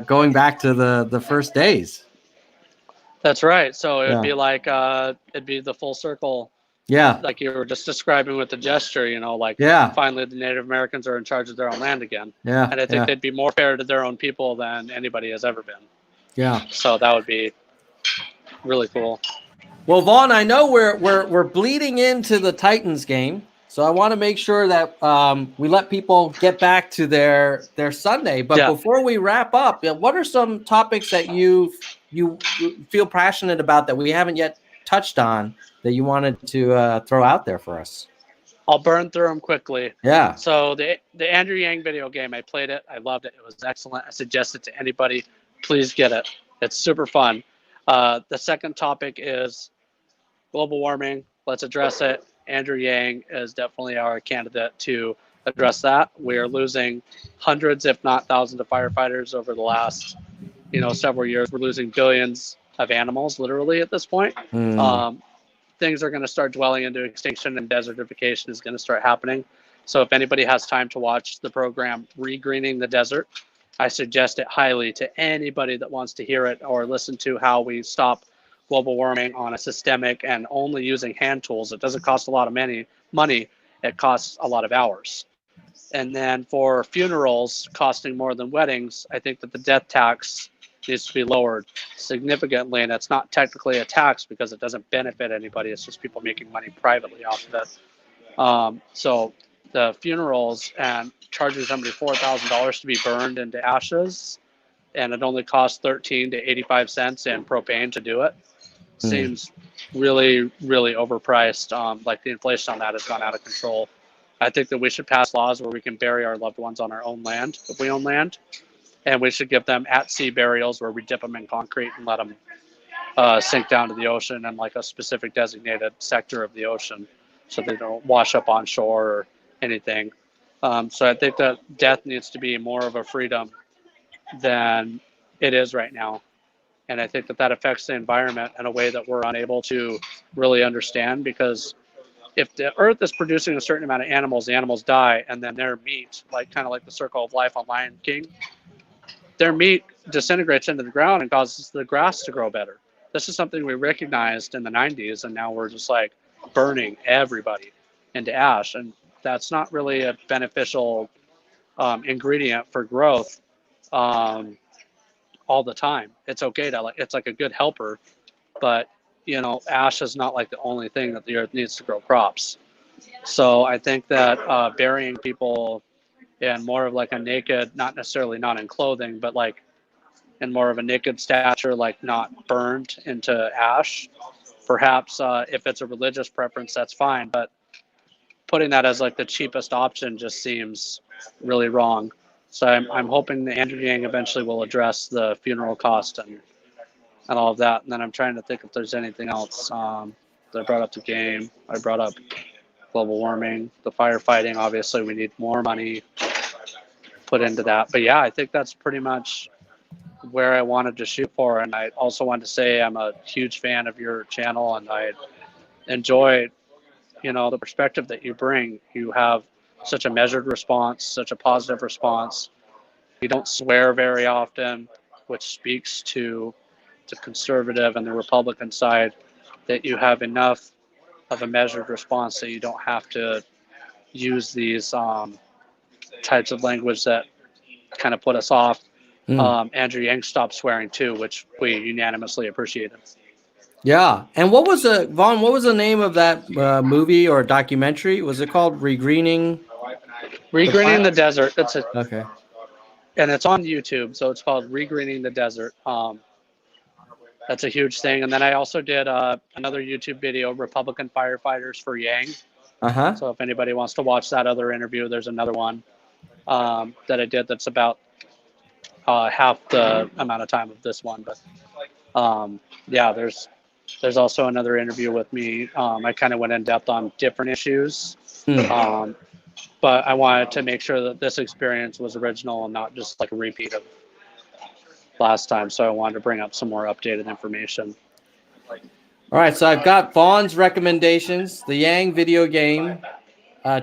going back to the first days. That's right. So it would be like it'd be the full circle. Yeah. Like you were just describing with the gesture, finally the Native Americans are in charge of their own land again. Yeah. And I think they'd be more fair to their own people than anybody has ever been. Yeah. So that would be really cool. Well, Vaughn, I know we're bleeding into the Titans game, so I want to make sure that we let people get back to their Sunday. But before we wrap up, what are some topics that you feel passionate about that we haven't yet touched on that you wanted to throw out there for us? I'll burn through them quickly. Yeah. So the Andrew Yang video game, I played it. I loved it. It was excellent. I suggest it to anybody. Please get it. It's super fun. The second topic is global warming. Let's address it. Andrew Yang is definitely our candidate to address that. We are losing hundreds, if not thousands, of firefighters over the last, several years. We're losing billions of animals, literally, at this point. Things are going to start dwelling into extinction, and desertification is going to start happening. So if anybody has time to watch the program Regreening the Desert, I suggest it highly to anybody that wants to hear it or listen to how we stop global warming on a systemic and only using hand tools. It doesn't cost a lot of money. It costs a lot of hours. And then for funerals costing more than weddings, I think that the death tax needs to be lowered significantly. And it's not technically a tax because it doesn't benefit anybody. It's just people making money privately off of it. So the funerals and charging somebody $4,000 to be burned into ashes, and it only costs 13 to 85 cents in propane to do it, seems really, really overpriced. Like the inflation on that has gone out of control. I think that we should pass laws where we can bury our loved ones on our own land, if we own land, and we should give them at-sea burials where we dip them in concrete and let them sink down to the ocean in like a specific designated sector of the ocean so they don't wash up on shore or anything. So I think that death needs to be more of a freedom than it is right now. And I think that that affects the environment in a way that we're unable to really understand, because if the earth is producing a certain amount of animals, the animals die, and then their meat, kind of like the circle of life on Lion King, their meat disintegrates into the ground and causes the grass to grow better. This is something we recognized in the 90s, and now we're just like burning everybody into ash. And that's not really a beneficial ingredient for growth all the time. It's okay to it's like a good helper, but ash is not like the only thing that the earth needs to grow crops. So I think that burying people in more of like a naked, not necessarily not in clothing, but like in more of a naked stature, like not burned into ash, perhaps if it's a religious preference, that's fine. But putting that as like the cheapest option just seems really wrong. So I'm hoping that Andrew Yang eventually will address the funeral cost and all of that. And then I'm trying to think if there's anything else. I brought up the game. I brought up global warming, the firefighting. Obviously, we need more money put into that. But yeah, I think that's pretty much where I wanted to shoot for. And I also wanted to say I'm a huge fan of your channel, and I enjoy, the perspective that you bring. You have such a measured response, such a positive response. You don't swear very often, which speaks to the conservative and the Republican side, that you have enough of a measured response that you don't have to, use these types of language that kind of put us off. Andrew Yang stopped swearing too, which we unanimously appreciated. Yeah. And what was Vaughn, what was the name of that movie or documentary? Was it called Regreening? Regreening the Desert. Okay. And it's on YouTube, so it's called Regreening the Desert. That's a huge thing. And then I also did another YouTube video, Republican Firefighters for Yang. So if anybody wants to watch that other interview, there's another one that I did that's about half the amount of time of this one. But yeah, there's also another interview with me. I kind of went in depth on different issues. But I wanted to make sure that this experience was original and not just like a repeat of last time. So I wanted to bring up some more updated information. All right. So I've got Vaughn's recommendations, the Yang video game.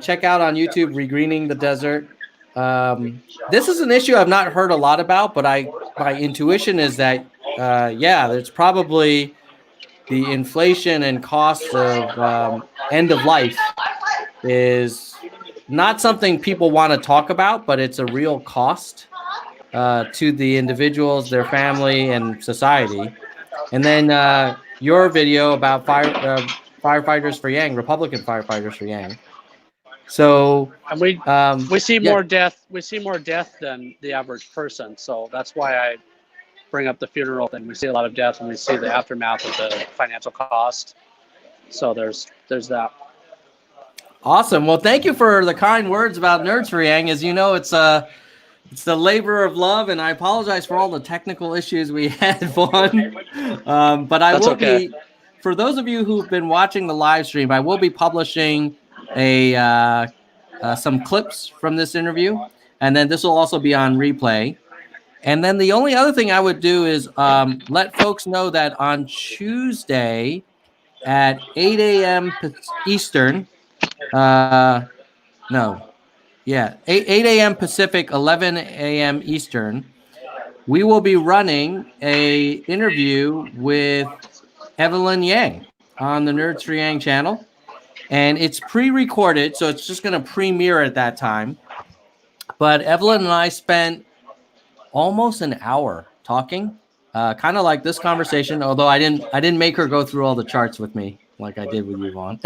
Check out on YouTube, Regreening the Desert. This is an issue I've not heard a lot about, but my intuition is that, there's probably the inflation and cost of end of life is not something people want to talk about, but it's a real cost to the individuals, their family, and society. And then your video about firefighters for Yang, Republican firefighters for Yang. So and we see more death. We see more death than the average person. So that's why I bring up the funeral thing. We see a lot of death, and we see the aftermath of the financial cost. So there's that. Awesome. Well, thank you for the kind words about Nerds for Yang. As you know, it's the labor of love, and I apologize for all the technical issues we had, Vaughn. But I will be, for those of you who've been watching the live stream, I will be publishing some clips from this interview, and then this will also be on replay. And then the only other thing I would do is let folks know that on Tuesday at 8 a.m. Eastern, 8 a.m. Pacific, 11 a.m. Eastern, we will be running a interview with Evelyn Yang on the Nerds for Yang channel. And it's pre-recorded, so it's just going to premiere at that time. But Evelyn and I spent almost an hour talking, kind of like this conversation, although I didn't make her go through all the charts with me like I did with you, Vaughn.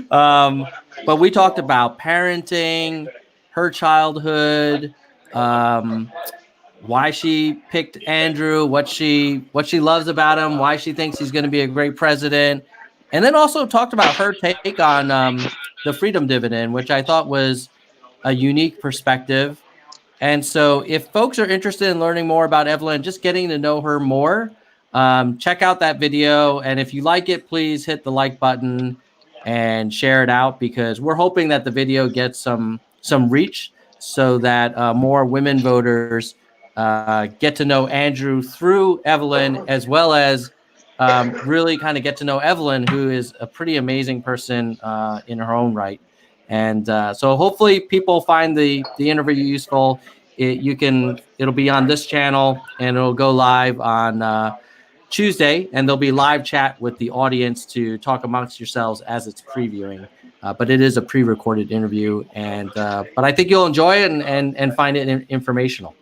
But we talked about parenting, her childhood, why she picked Andrew, what she loves about him, why she thinks he's going to be a great president, and then also talked about her take on the freedom dividend, which I thought was a unique perspective. And so if folks are interested in learning more about Evelyn, just getting to know her more, check out that video. And if you like it, please hit the like button and share it out, because we're hoping that the video gets some reach so that more women voters get to know Andrew through Evelyn, as well as really kind of get to know Evelyn, who is a pretty amazing person in her own right. And so hopefully people find the interview useful. It'll be on this channel, and it'll go live on Tuesday, and there'll be live chat with the audience to talk amongst yourselves as it's previewing. But it is a pre-recorded interview, and but I think you'll enjoy it and find it informational.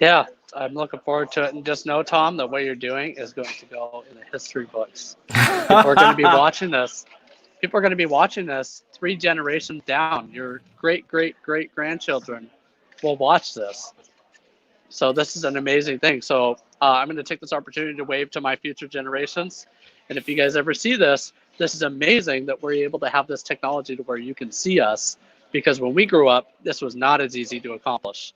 Yeah, I'm looking forward to it. And just know, Tom, that what you're doing is going to go in the history books. People are going to be watching this. People are going to be watching this 3 generations down. Your great-great-great-grandchildren will watch this. So this is an amazing thing. So I'm going to take this opportunity to wave to my future generations. And if you guys ever see this, this is amazing that we're able to have this technology to where you can see us, because when we grew up, this was not as easy to accomplish.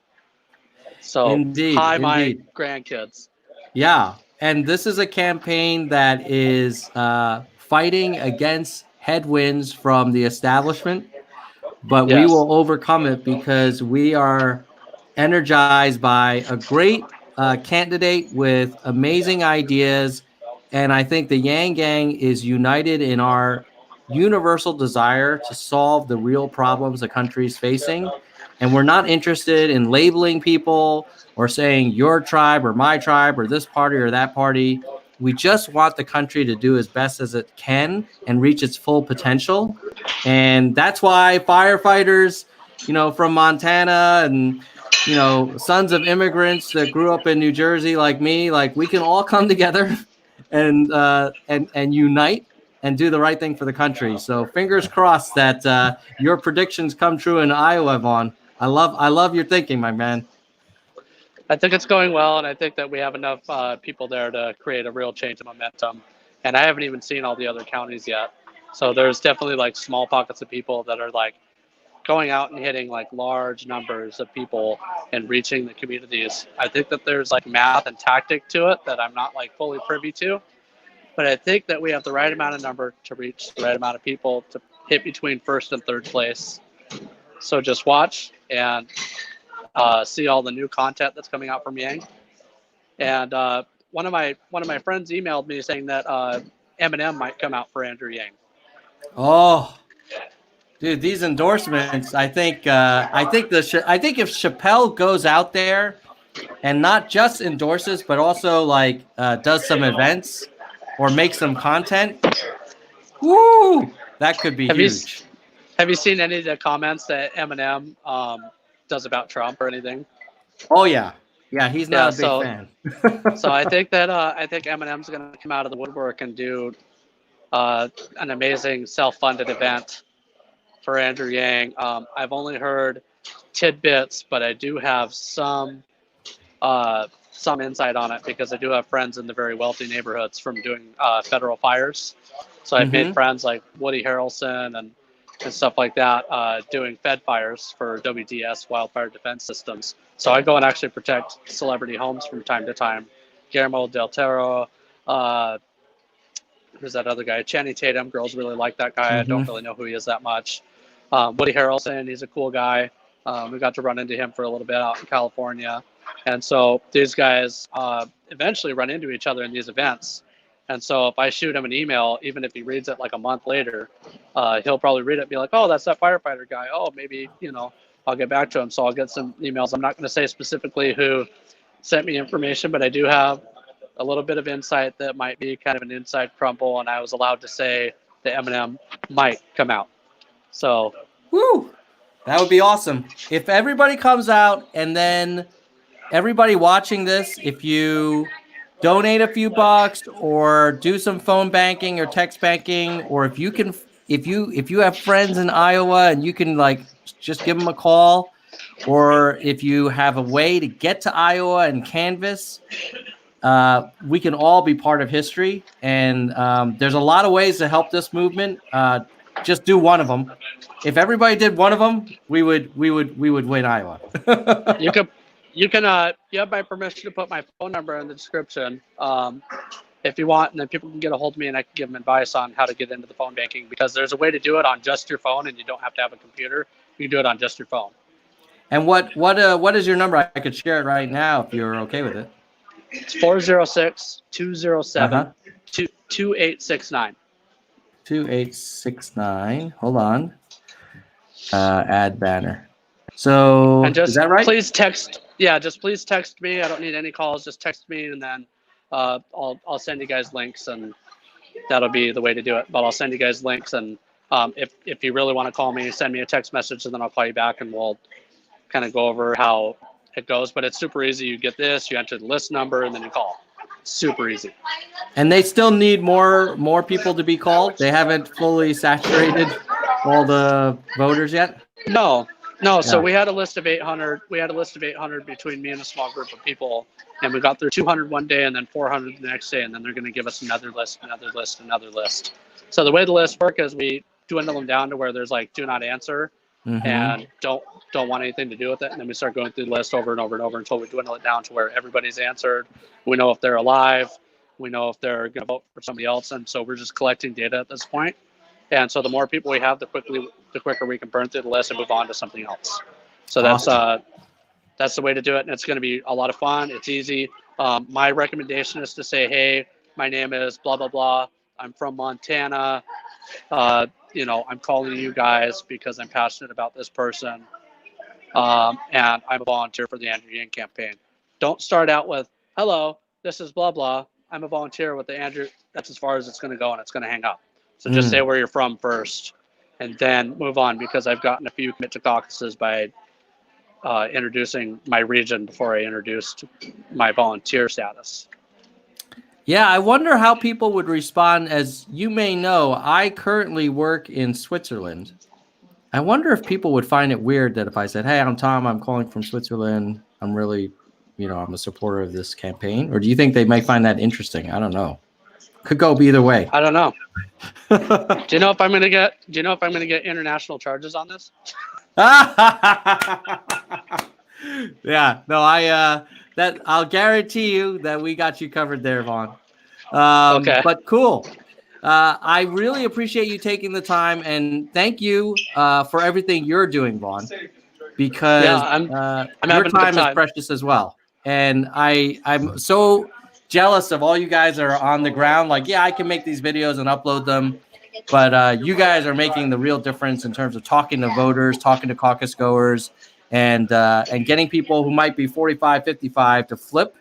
So my grandkids. Yeah. And this is a campaign that is fighting against headwinds from the establishment, but we will overcome it because we are energized by a great candidate with amazing ideas. And I think the Yang Gang is united in our universal desire to solve the real problems the country is facing. And we're not interested in labeling people or saying your tribe or my tribe or this party or that party. We just want the country to do as best as it can and reach its full potential. And that's why firefighters, from Montana and, sons of immigrants that grew up in New Jersey like me, like we can all come together and unite and do the right thing for the country. So fingers crossed that your predictions come true in Iowa, Vaughn. I love your thinking, my man. I think it's going well, and I think that we have enough people there to create a real change of momentum. And I haven't even seen all the other counties yet. So there's definitely like small pockets of people that are like going out and hitting like large numbers of people and reaching the communities. I think that there's like math and tactic to it that I'm not like fully privy to. But I think that we have the right amount of number to reach the right amount of people to hit between first and third place. So just watch and see all the new content that's coming out from Yang. And one of my friends emailed me saying that Eminem might come out for Andrew Yang. Oh, dude, these endorsements. I think if Chappelle goes out there and not just endorses, but also like does some events or makes some content, woo, that could be huge. Have you seen any of the comments that Eminem does about Trump or anything? Oh yeah, he's not a big fan. So I think that Eminem's going to come out of the woodwork and do an amazing self-funded event for Andrew Yang. I've only heard tidbits, but I do have some insight on it because I do have friends in the very wealthy neighborhoods from doing federal fires. So I've made friends like Woody Harrelson and stuff like that doing Fed fires for WDS Wildfire Defense Systems. So I go and actually protect celebrity homes from time to time. Guillermo del Toro, who's that other guy? Channing Tatum. Girls really like that guy. I don't really know who he is that much. Woody Harrelson, he's a cool guy. We got to run into him for a little bit out in California. And so these guys eventually run into each other in these events. And so if I shoot him an email, even if he reads it like a month later, he'll probably read it and be like, oh, that's that firefighter guy. Oh, maybe, I'll get back to him. So I'll get some emails. I'm not going to say specifically who sent me information, but I do have a little bit of insight that might be kind of an inside crumble. And I was allowed to say that Eminem might come out. So, woo, that would be awesome. If everybody comes out and then everybody watching this, if you donate a few bucks or do some phone banking or text banking, or if you have friends in Iowa and you can like just give them a call, or if you have a way to get to Iowa and canvass, we can all be part of history. And there's a lot of ways to help this movement. Just do one of them. If everybody did one of them, we would win Iowa. You have my permission to put my phone number in the description if you want, and then people can get a hold of me and I can give them advice on how to get into the phone banking, because there's a way to do it on just your phone and you don't have to have a computer. You can do it on just your phone. And what is your number? I could share it right now if you're okay with it. It's 406-207-2869. 2869. Hold on. Add banner. So is that right? Please text. Yeah, just please text me. I don't need any calls. Just text me, and then I'll send you guys links, and that'll be the way to do it. But I'll send you guys links, and if you really want to call me, send me a text message, and then I'll call you back, and we'll kind of go over how it goes. But it's super easy. You get this, you enter the list number, and then you call. Super easy. And they still need more people to be called. They haven't fully saturated all the voters yet. No. So we had a list of 800. We had a list of 800 between me and a small group of people, and we got through 200 one day, and then 400 the next day, and then they're going to give us another list. So the way the lists work is we dwindle them down to where there's like do not answer, and don't want anything to do with it, and then we start going through the list over and over and over until we dwindle it down to where everybody's answered. We know if they're alive. We know if they're going to vote for somebody else, and so we're just collecting data at this point. And so the more people we have, the quicker we can burn through the list and move on to something else. So that's the way to do it, and it's going to be a lot of fun. It's easy. My recommendation is to say, hey, my name is blah, blah, blah. I'm from Montana. I'm calling you guys because I'm passionate about this person. And I'm a volunteer for the Andrew Yang campaign. Don't start out with, hello, this is blah, blah. I'm a volunteer with the Andrew. That's as far as it's going to go, and it's going to hang up. So just say where you're from first, and then move on, because I've gotten a few commit to caucuses by introducing my region before I introduced my volunteer status. Yeah, I wonder how people would respond. As you may know, I currently work in Switzerland. I wonder if people would find it weird that if I said, "Hey, I'm Tom, I'm calling from Switzerland. I'm really, I'm a supporter of this campaign." Or do you think they may find that interesting? I don't know. Could go either way. I don't know. Do you know if I'm going to get? Do you know if I'm going to get international charges on this? Yeah, no, I'll guarantee you that we got you covered there, Vaughn. Okay. But cool. I really appreciate you taking the time, and thank you for everything you're doing, Vaughn, because I'm your having a good time is time. precious as well. And I'm so jealous of all you guys that are on the ground. Like, yeah, I can make these videos and upload them, but you guys are making the real difference in terms of talking to voters, talking to caucus goers, and getting people who might be 45, 55 to flip.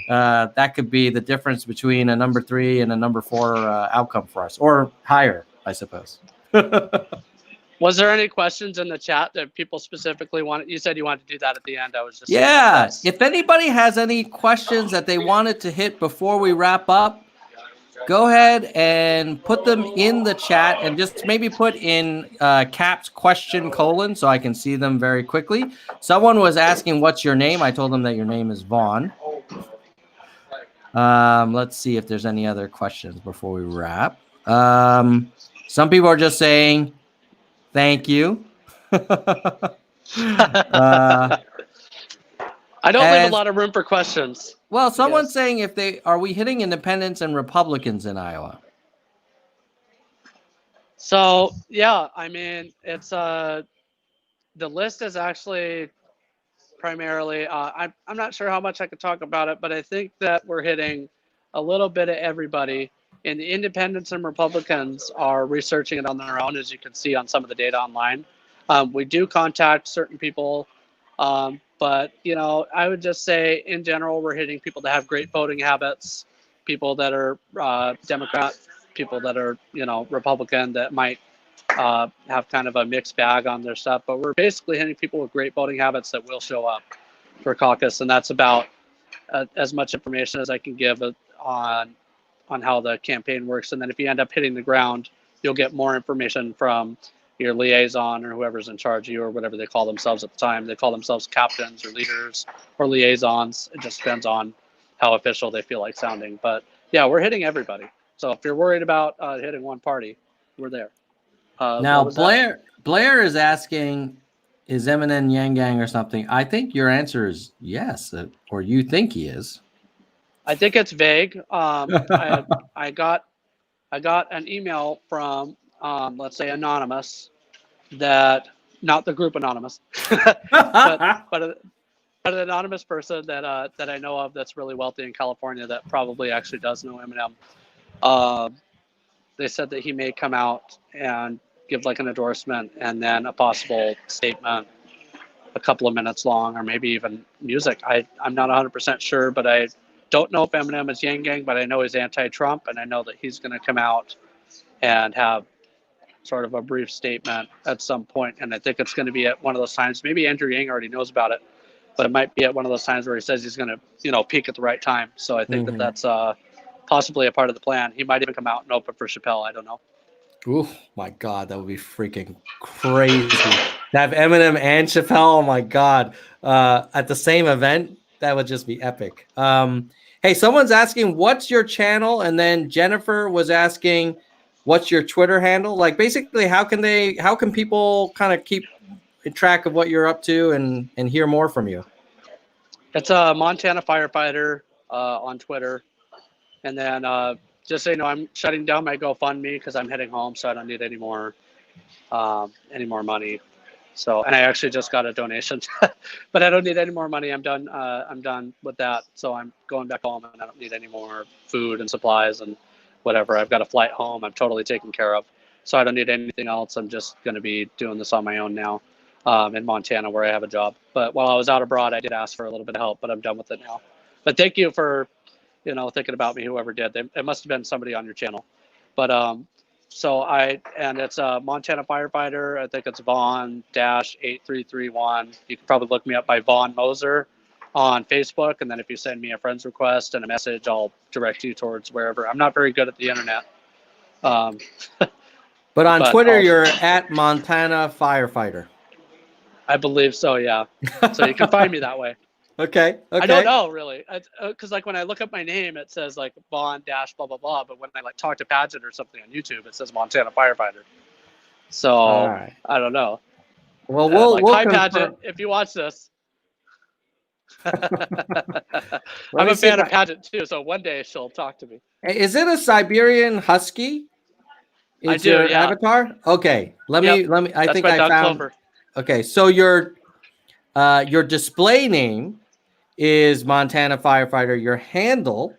That could be the difference between a number 3 and a number 4 outcome for us, or higher, I suppose. Was there any questions in the chat that people specifically wanted? You said you wanted to do that at the end. I was just If anybody has any questions that they wanted to hit before we wrap up, go ahead and put them in the chat, and just maybe put in caps question : so I can see them very quickly. Someone was asking, "What's your name?" I told them that your name is Vaughn. Let's see if there's any other questions before we wrap. Some people are just saying thank you. I don't leave a lot of room for questions. Well, someone's saying, are we hitting independents and Republicans in Iowa? So yeah, I mean, it's the list is actually primarily. I'm not sure how much I could talk about it, but I think that we're hitting a little bit of everybody. And the independents and Republicans are researching it on their own, as you can see on some of the data online. We do contact certain people, but I would just say in general, we're hitting people that have great voting habits, people that are Democrat, people that are Republican, that might have kind of a mixed bag on their stuff. But we're basically hitting people with great voting habits that will show up for caucus, and that's about as much information as I can give on how the campaign works. And then if you end up hitting the ground, you'll get more information from your liaison or whoever's in charge of you, or whatever they call themselves at the time. They call themselves captains or leaders or liaisons. It just depends on how official they feel like sounding. But yeah, we're hitting everybody. So if you're worried about hitting one party, we're there. Now, Blair is asking, is Eminem Yang or something? I think your answer is yes, or you think he is. I think it's vague. I got an email from let's say Anonymous, that not the group Anonymous, but an anonymous person that I know of that's really wealthy in California that probably actually does know Eminem. They said that he may come out and give like an endorsement and then a possible statement, a couple of minutes long, or maybe even music. I'm not 100% sure, but I don't know if Eminem is Yang Gang, but I know he's anti-Trump, and I know that he's going to come out and have sort of a brief statement at some point. And I think it's going to be at one of those times. Maybe Andrew Yang already knows about it, but it might be at one of those times where he says he's going to, peak at the right time. So I think that's possibly a part of the plan. He might even come out and open for Chappelle. I don't know. Oh my God, that would be freaking crazy. To have Eminem and Chappelle, oh my God, at the same event, that would just be epic. Hey, someone's asking, what's your channel? And then Jennifer was asking, what's your Twitter handle? Like, basically, how can people kind of keep track of what you're up to and hear more from you? It's a Montana Firefighter on Twitter. And then just so you know, I'm shutting down my GoFundMe because I'm heading home, so I don't need any more money. So, and I actually just got a donation, but I don't need any more money. I'm done. I'm done with that. So I'm going back home, and I don't need any more food and supplies and whatever. I've got a flight home. I'm totally taken care of. So I don't need anything else. I'm just going to be doing this on my own now in Montana, where I have a job. But while I was out abroad, I did ask for a little bit of help, but I'm done with it now. But thank you for thinking about me, whoever did. It must have been somebody on your channel. But and it's a Montana firefighter. I think it's Vaughn -8331. You can probably look me up by Vaughn Moser on Facebook, and then if you send me a friend's request and a message, I'll direct you towards wherever. I'm not very good at the internet. But on Twitter, you're at Montana Firefighter. I believe so, yeah. So you can find me that way. Okay. I don't know really, because like when I look up my name, it says like Vaughn blah blah blah. But when I like talk to Paget or something on YouTube, it says Montana Firefighter. So right. I don't know. Well, we'll hi Paget, if you watch this. I'm a fan of Paget too, so one day she'll talk to me. Is it a Siberian Husky? I do, your avatar? Okay. Let me. I think I found. Clover. Okay, so your display name is Montana Firefighter. Your handle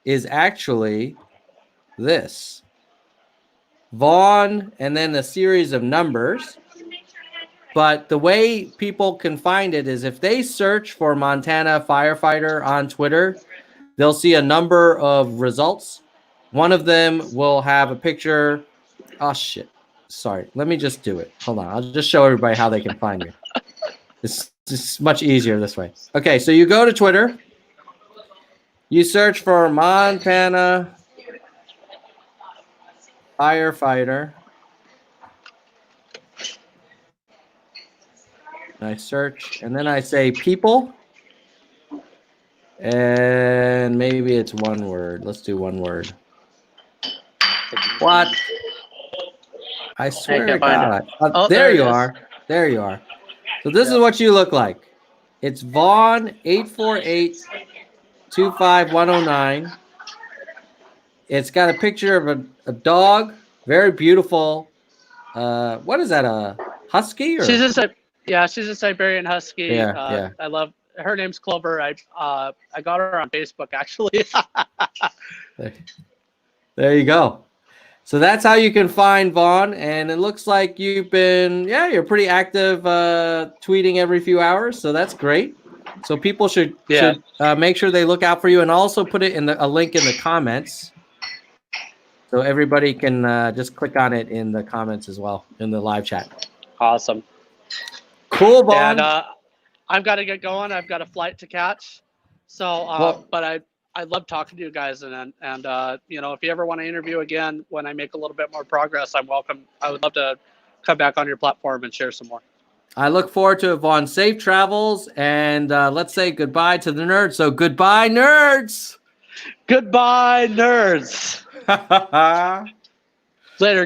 is actually this Vaughn, and then a series of numbers. But the way people can find it is if they search for Montana Firefighter on Twitter, they'll see a number of results. One of them will have a picture. Oh, shit. Sorry. Let me just do it. Hold on. I'll just show everybody how they can find me. It's just much easier this way. Okay, so you go to Twitter. You search for Montana Firefighter. I search, and then I say people. And maybe it's one word. Let's do one word. What? I swear to God. There you are. There you are. So this is what you look like. It's Vaughn 848-25109. It's got a picture of a dog, very beautiful. What is that? A husky? Or? She's a Siberian Husky. Yeah. I love her. Name's Clover. I got her on Facebook actually. There you go. So that's how you can find Vaughn, and it looks like you've been, you're pretty active, tweeting every few hours. So that's great. So people should make sure they look out for you, and also put it in a link in the comments, so everybody can just click on it in the comments as well in the live chat. Awesome. Cool, Vaughn. And I've got to get going. I've got a flight to catch. So, but I love talking to you guys, and if you ever want to interview again when I make a little bit more progress, I'm welcome. I would love to come back on your platform and share some more. I look forward to it, Vaughn. Safe travels, and let's say goodbye to the nerds. So goodbye, nerds. Goodbye, nerds. Later.